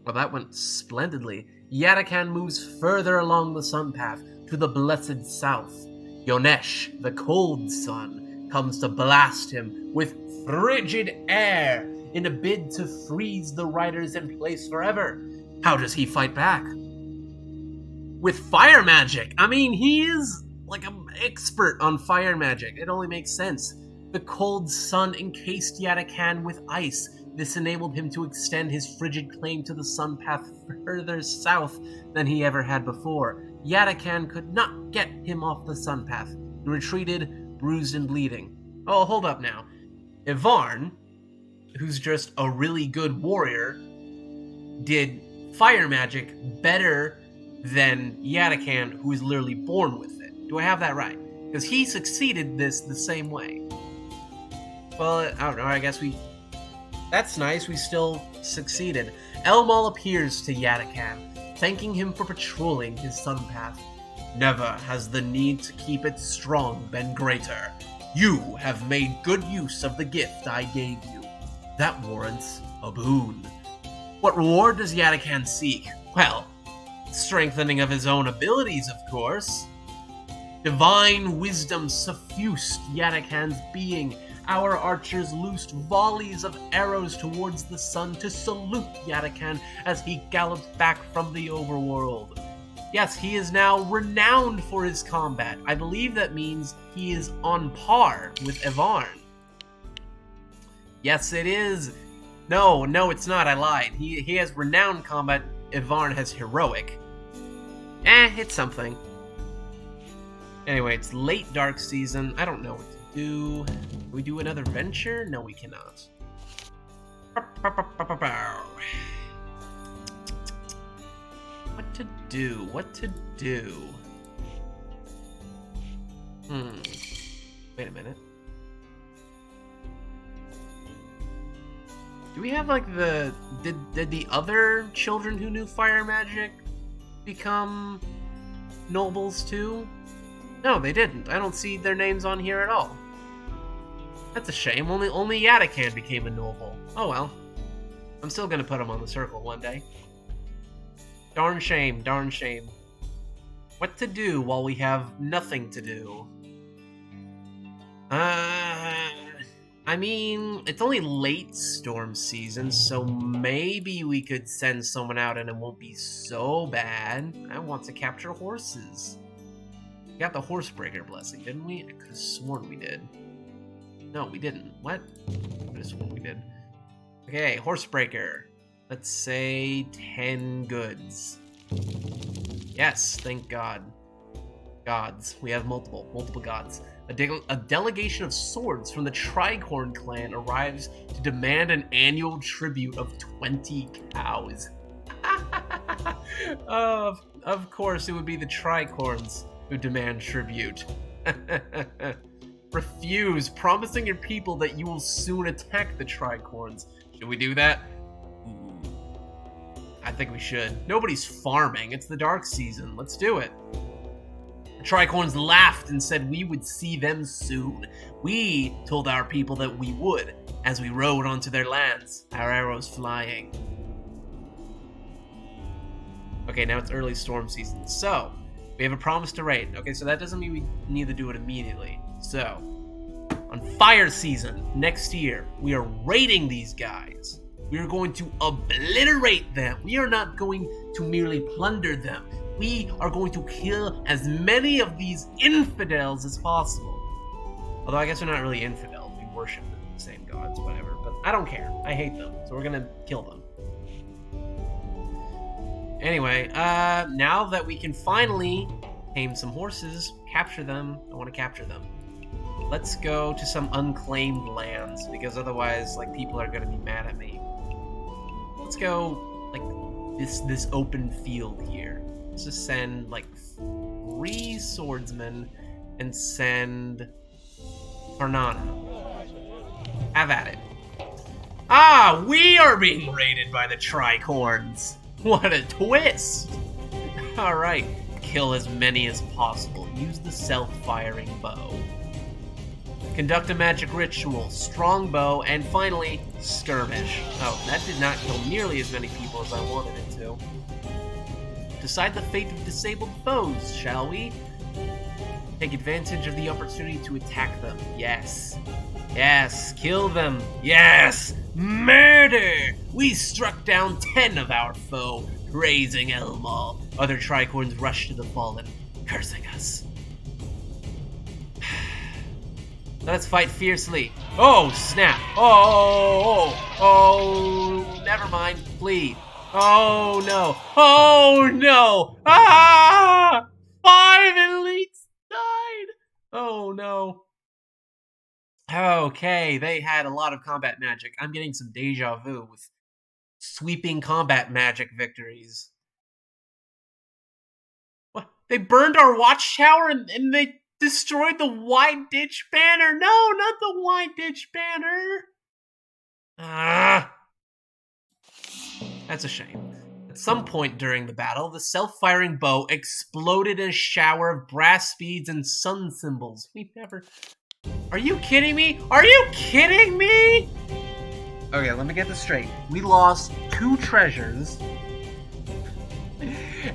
Well, that went splendidly. Yadakan moves further along the sun path to the blessed south. Yonesh, the cold sun, comes to blast him with frigid air in a bid to freeze the riders in place forever. How does he fight back? With fire magic. I mean, he is an expert on fire magic. It only makes sense. The cold sun encased Yadakan with ice. This enabled him to extend his frigid claim to the sun path further south than he ever had before. Yadakan could not get him off the sun path. He retreated, bruised and bleeding. Oh, hold up now. Ivarn, who's just a really good warrior, did fire magic better than Yadakan, who is literally born with it. Do I have that right? Because he succeeded this the same way. Well, I don't know, I guess that's nice, we still succeeded. Elmal appears to Yadakan, thanking him for patrolling his sun path. Never has the need to keep it strong been greater. You have made good use of the gift I gave you. That warrants a boon. What reward does Yadakan seek? Well, strengthening of his own abilities, of course. Divine wisdom suffused Yadakan's being. Our archers loosed volleys of arrows towards the sun to salute Yadakan as he galloped back from the overworld. Yes, he is now renowned for his combat. I believe that means he is on par with Evarn. Yes, it is. No, it's not. I lied. He has renowned combat. Evarn has heroic. It's something. Anyway, it's late dark season. I don't know what to do. Can we do another venture? No, we cannot. What to do? Wait a minute. Do we have did the other children who knew fire magic become nobles too? No, they didn't. I don't see their names on here at all. That's a shame. Only Yatakan became a noble. Oh well. I'm still gonna put him on the circle one day. Darn shame, darn shame. What to do while we have nothing to do? I mean, it's only late storm season, so maybe we could send someone out and it won't be so bad. I want to capture horses. We got the Horsebreaker blessing, didn't we? I could have sworn we did. No, we didn't. What? I could have sworn we did. Okay, Horsebreaker. Let's say 10 goods. Yes, thank God. Gods. We have multiple gods. A delegation of swords from the Tricorn clan arrives to demand an annual tribute of 20 cows. Of course, it would be the Tricorns who demand tribute. Refuse, promising your people that you will soon attack the Tricorns. Should we do that? Ooh. I think we should. Nobody's farming. It's the dark season. Let's do it. The Tricorns laughed and said we would see them soon. We told our people that we would, as we rode onto their lands, our arrows flying. Okay, now it's early storm season, so we have a promise to raid. Okay, so that doesn't mean we need to do it immediately. So, on fire season next year, we are raiding these guys. We are going to obliterate them. We are not going to merely plunder them. We are going to kill as many of these infidels as possible. Although I guess they're not really infidels. We worship the same gods, whatever. But I don't care. I hate them. So we're going to kill them. Anyway, now that we can finally tame some horses, capture them, I want to capture them. Let's go to some unclaimed lands, because otherwise, like, people are going to be mad at me. Let's go, like, this open field here. Let's just send, like, 3 swordsmen and send Karnana. Have at it. Ah, we are being raided by the Tricorns. What a twist! Alright, kill as many as possible. Use the self-firing bow. Conduct a magic ritual, strongbow, and finally, skirmish. Oh, that did not kill nearly as many people as I wanted it to. Decide the fate of disabled foes, shall we? Take advantage of the opportunity to attack them. Yes. Yes, kill them. Yes! Murder! We struck down 10 of our foe, raising Elmal. Other Tricorns rushed to the fallen, cursing us. Let's fight fiercely. Oh, snap. Oh, never mind, please. Oh, no. Oh, no. Ah! 5 elites died. Oh, no. Okay, they had a lot of combat magic. I'm getting some deja vu with sweeping combat magic victories. What? They burned our watchtower and they destroyed the White Ditch Banner? No, not the White Ditch Banner! Ah! That's a shame. At some point during the battle, the self-firing bow exploded in a shower of brass beads and sun symbols. We never... Are you kidding me? Are you kidding me? Okay, let me get this straight. We lost 2 treasures,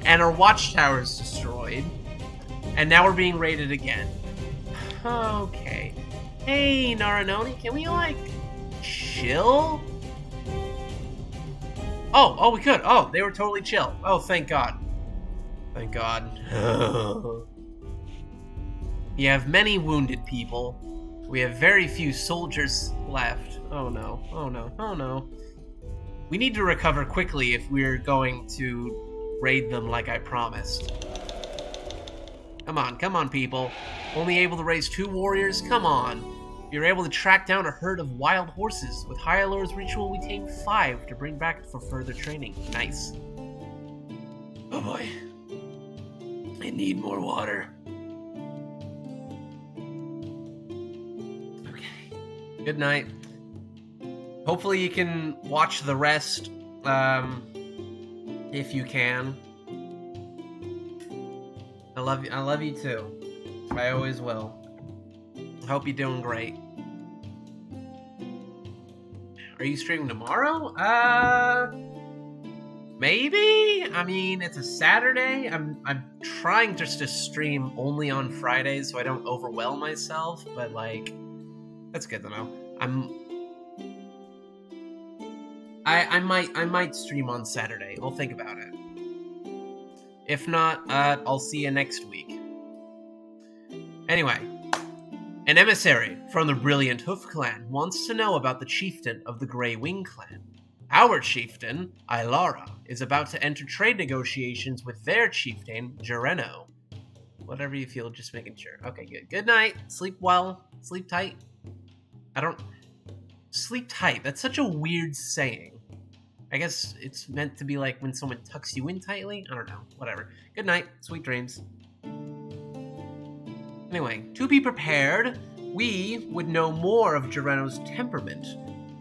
and our watchtower is destroyed, and now we're being raided again. Okay. Hey, Naranoni, can we, like, chill? Oh, we could. Oh, they were totally chill. Oh, thank God. Thank God. We have many wounded people. We have very few soldiers left. Oh no, oh no, oh no. We need to recover quickly if we're going to raid them like I promised. Come on, people. Only able to raise 2 warriors? Come on. You're able to track down a herd of wild horses. With Hyalor's ritual, we tame 5 to bring back for further training. Nice. Oh boy. I need more water. Good night. Hopefully you can watch the rest, if you can. I love you too. I always will. I hope you're doing great. Are you streaming tomorrow? Maybe? I mean, it's a Saturday. I'm trying just to stream only on Fridays so I don't overwhelm myself, but like that's good to know. I might stream on Saturday. I'll think about it. If not, I'll see you next week. Anyway, an emissary from the Brilliant Hoof clan wants to know about the chieftain of the Grey Wing clan. Our chieftain, Ilara, is about to enter trade negotiations with their chieftain, Jareno. Whatever you feel, just making sure. Okay, good. Good night. Sleep well. Sleep tight. Sleep tight. That's such a weird saying. I guess it's meant to be like when someone tucks you in tightly? I don't know. Whatever. Good night. Sweet dreams. Anyway, to be prepared, we would know more of Jareno's temperament.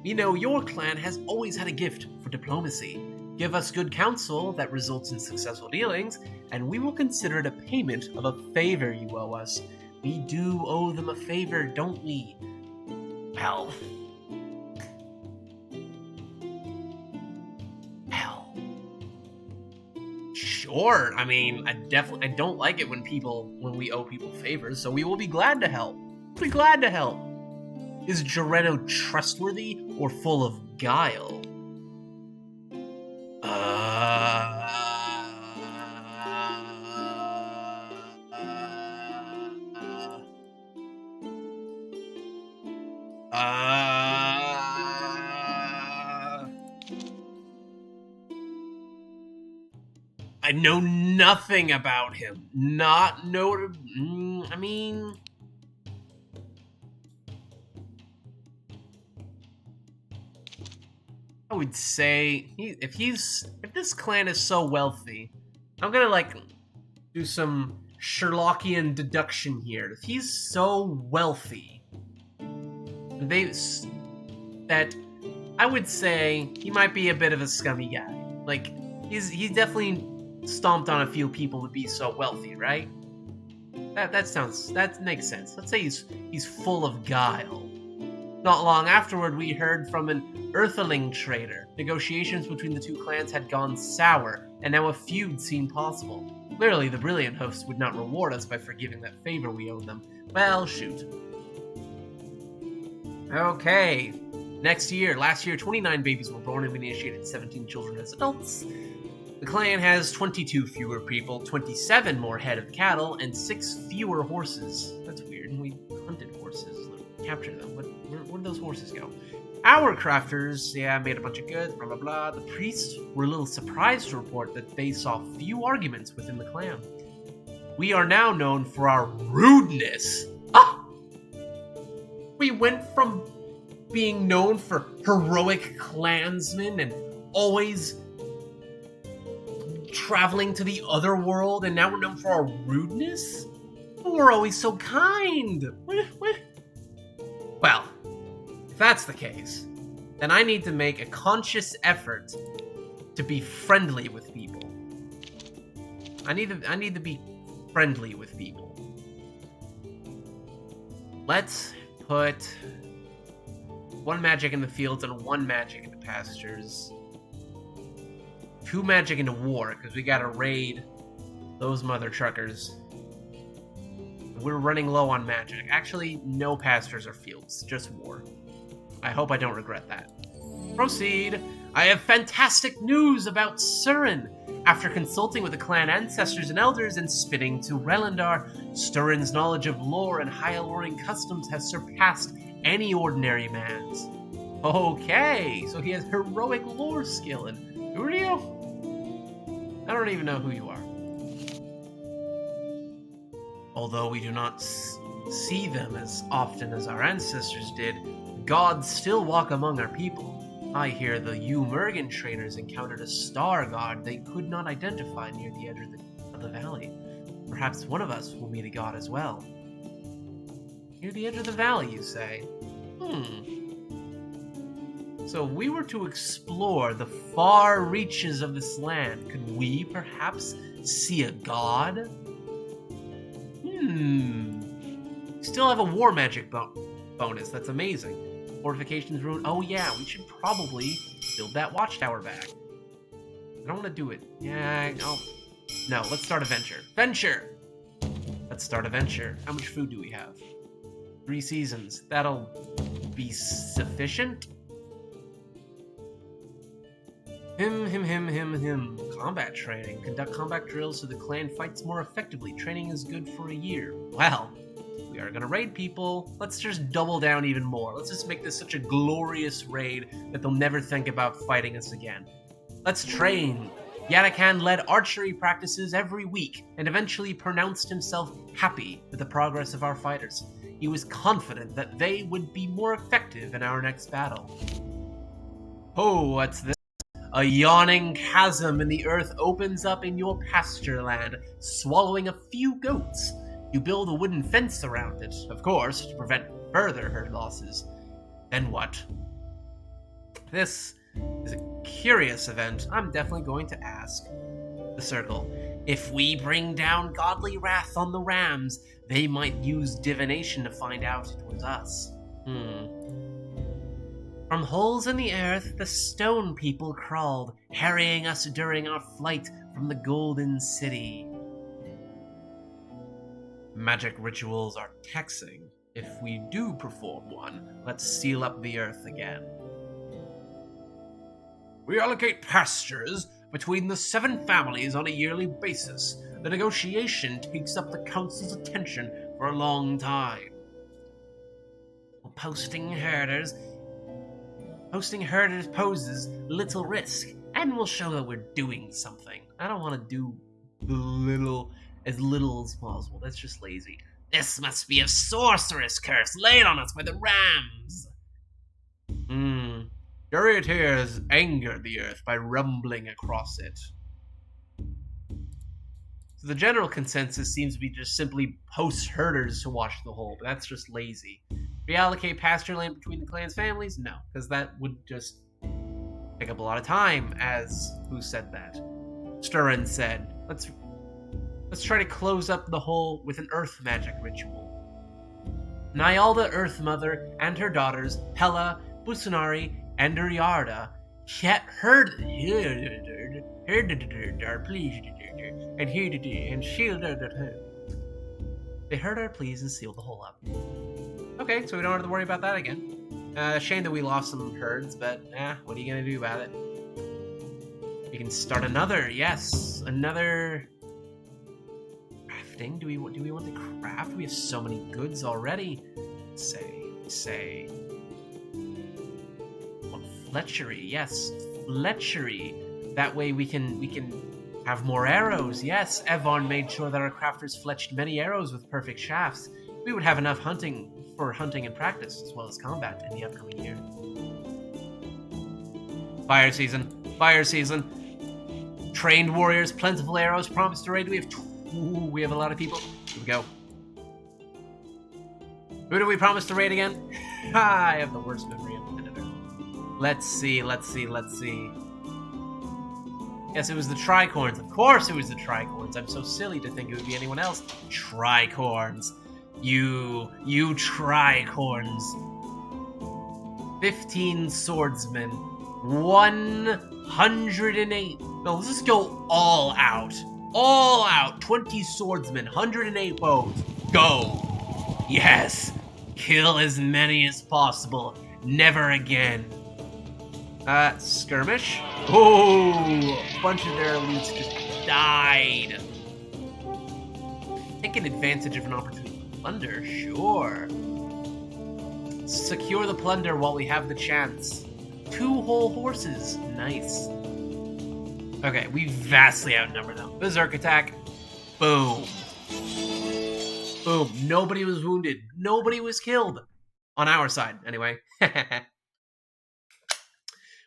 We know your clan has always had a gift for diplomacy. Give us good counsel that results in successful dealings, and we will consider it a payment of a favor you owe us. We do owe them a favor, don't we? Well. Sure. I mean, I don't like it when we owe people favors, so we will be glad to help. Be glad to help. Is Jareno trustworthy or full of guile? I know nothing about him. I mean... I would say, if this clan is so wealthy, I'm gonna, like, do some Sherlockian deduction here. If he's so wealthy, that I would say he might be a bit of a scummy guy. Like, he's definitely stomped on a few people to be so wealthy, right? That makes sense. Let's say he's full of guile. Not long afterward, we heard from an Earthling trader. Negotiations between the two clans had gone sour, and now a feud seemed possible. Clearly, the Brilliant Hoofs would not reward us by forgiving that favor we owed them. Well, shoot. Okay. Last year, 29 babies were born and we initiated 17 children as adults. The clan has 22 fewer people, 27 more head of cattle, and 6 fewer horses. That's weird. We hunted horses, captured them. Where'd those horses go? Our crafters, made a bunch of goods, blah, blah, blah. The priests were a little surprised to report that they saw few arguments within the clan. We are now known for our rudeness. We went from being known for heroic clansmen and always traveling to the other world, and now we're known for our rudeness? We're always so kind. What? Well, if that's the case, then I need to make a conscious effort to be friendly with people. I need to be friendly with people. Let's put 1 magic in the fields and 1 magic in the pastures. 2 magic into war, because we gotta raid those mother truckers. We're running low on magic. Actually, no pastures or fields, just war. I hope I don't regret that. Proceed. I have fantastic news about Surin. After consulting with the clan ancestors and elders and spitting to Relendar, Sturin's knowledge of lore and high-alluring customs has surpassed any ordinary man's. Okay, so he has heroic lore skill, and who are you? I don't even know who you are. Although we do not see them as often as our ancestors did, gods still walk among our people. I hear the Umurgan trainers encountered a star god they could not identify near the edge of the valley. Perhaps one of us will meet a god as well. Near the edge of the valley, you say? So if we were to explore the far reaches of this land, could we perhaps see a god? Still have a war magic bonus, that's amazing. Fortifications ruined. Oh yeah, we should probably build that watchtower back. I don't want to do it. Yeah, no, let's start a venture. Venture! Let's start a venture. How much food do we have? 3 seasons. That'll be sufficient? Combat training. Conduct combat drills so the clan fights more effectively. Training is good for a year. Well, we are gonna raid people. Let's just double down even more. Let's just make this such a glorious raid that they'll never think about fighting us again. Let's train. Yadakan led archery practices every week and eventually pronounced himself happy with the progress of our fighters. He was confident that they would be more effective in our next battle. Oh, what's this? A yawning chasm in the earth opens up in your pasture land, swallowing a few goats. You build a wooden fence around it, of course, to prevent further herd losses. Then what? This is a curious event. I'm definitely going to ask the circle. If we bring down godly wrath on the rams, they might use divination to find out it was us. From holes in the earth, the stone people crawled, harrying us during our flight from the Golden City. Magic rituals are taxing. If we do perform one, let's seal up the earth again. We allocate pastures between the 7 families on a yearly basis. The negotiation takes up the council's attention for a long time. Posting herders poses little risk, and will show that we're doing something. I don't want to do as little as possible. That's just lazy. This must be a sorceress curse laid on us by the rams. Charioteers anger the earth by rumbling across it. So the general consensus seems to be just simply post herders to watch the whole, but that's just lazy. Reallocate pasture land between the clan's families? No, because that would just take up a lot of time, as who said that? Sturin said. Let's try to close up the hole with an earth magic ritual. Nyalda Earth Mother and her daughters, Pella, Busunari, and Uriarda, they heard our pleas and sealed the hole up. Okay, so we don't have to worry about that again. Shame that we lost some herds, but what are you gonna do about it? We can start another, yes, another crafting. Do we want to craft? We have so many goods already. Say. Well, fletchery, yes, fletchery. That way we can have more arrows. Yes, Evon made sure that our crafters fletched many arrows with perfect shafts. We would have enough hunting and practice, as well as combat in the upcoming year. Fire season. Trained warriors, plentiful arrows, promised to raid. We have a lot of people. Here we go. Who do we promise to raid again? I have the worst memory of the editor. Let's see. Yes, it was the tricorns. Of course it was the tricorns. I'm so silly to think it would be anyone else. Tricorns. You tricorns. 15 swordsmen. 108. No, let's just go all out. All out. 20 swordsmen. 108 bows. Go. Yes. Kill as many as possible. Never again. Skirmish? Oh, a bunch of their elites just died. Taking advantage of an opportunity for plunder, sure. Secure the plunder while we have the chance. 2 whole horses, nice. Okay, we vastly outnumber them. Berserk attack, boom. Boom, nobody was wounded, nobody was killed. On our side, anyway.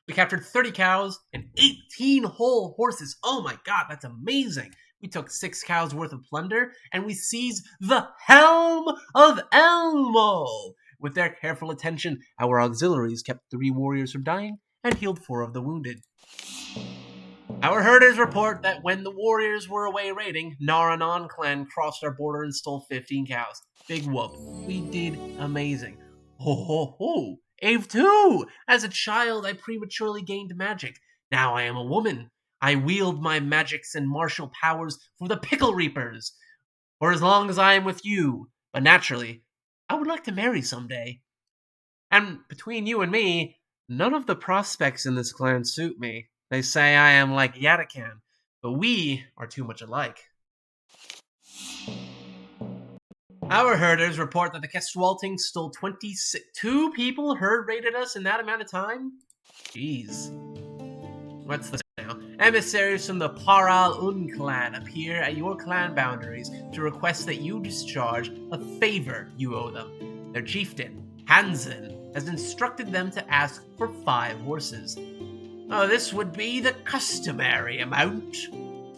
We captured 30 cows and 18 whole horses. Oh my god, that's amazing. We took 6 cows worth of plunder, and we seized the Helm of Elmo. With their careful attention, our auxiliaries kept 3 warriors from dying and healed 4 of the wounded. Our herders report that when the warriors were away raiding, Naranon clan crossed our border and stole 15 cows. Big whoop. We did amazing. Ho ho ho! Ave too! As a child, I prematurely gained magic. Now I am a woman. I wield my magics and martial powers for the Pickle Reapers. For as long as I am with you. But naturally, I would like to marry someday. And between you and me, none of the prospects in this clan suit me. They say I am like Yatakan, but we are too much alike. Our herders report that the Kestralting stole 26. 2 people herd raided us in that amount of time? Jeez. What's this now? Emissaries from the Paral Un clan appear at your clan boundaries to request that you discharge a favor you owe them. Their chieftain, Hansen, has instructed them to ask for 5 horses. Oh, this would be the customary amount.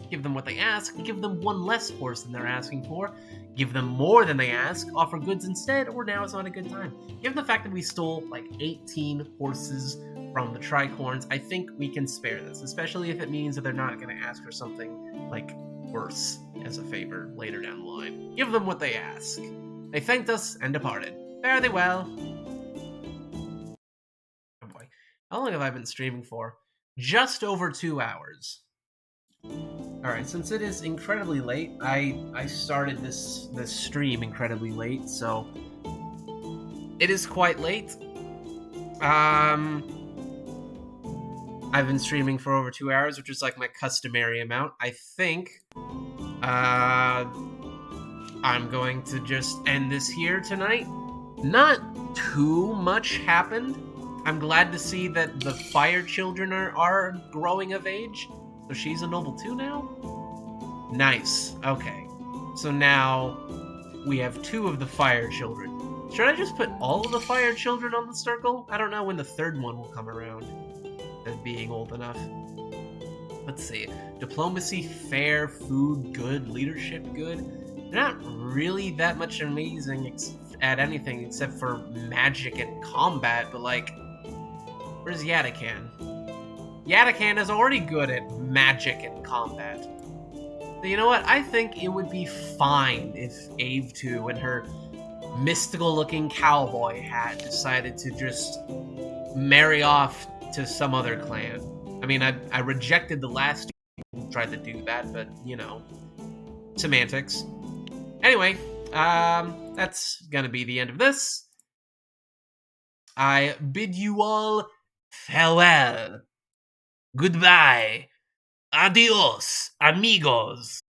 Give them what they ask, give them 1 less horse than they're asking for, give them more than they ask, offer goods instead, or now is not a good time. Given the fact that we stole like 18 horses from the tricorns, I think we can spare this, especially if it means that they're not going to ask for something like worse as a favor later down the line. Give them what they ask. They thanked us and departed. Fare thee well. Oh boy. How long have I been streaming for? Just over 2 hours. Alright, since it is incredibly late, I started this stream incredibly late, so it is quite late. I've been streaming for over 2 hours, which is like my customary amount. I think I'm going to just end this here tonight. Not too much happened. I'm glad to see that the fire children are growing of age. So she's a noble 2 now? Nice. Okay. So now we have 2 of the fire children. Should I just put all of the fire children on the circle? I don't know when the 3rd one will come around. As being old enough. Let's see. Diplomacy, fair, food, good, leadership, good. They're not really that much amazing at anything except for magic and combat, but like, where's Yatakan? Yatakan is already good at magic and combat. So you know what? I think it would be fine if Ave 2 and her mystical-looking cowboy hat decided to just marry off to some other clan. I mean, I rejected the last who tried to do that, but, you know, semantics. Anyway, that's gonna be the end of this. I bid you all farewell. Goodbye. Adios, amigos.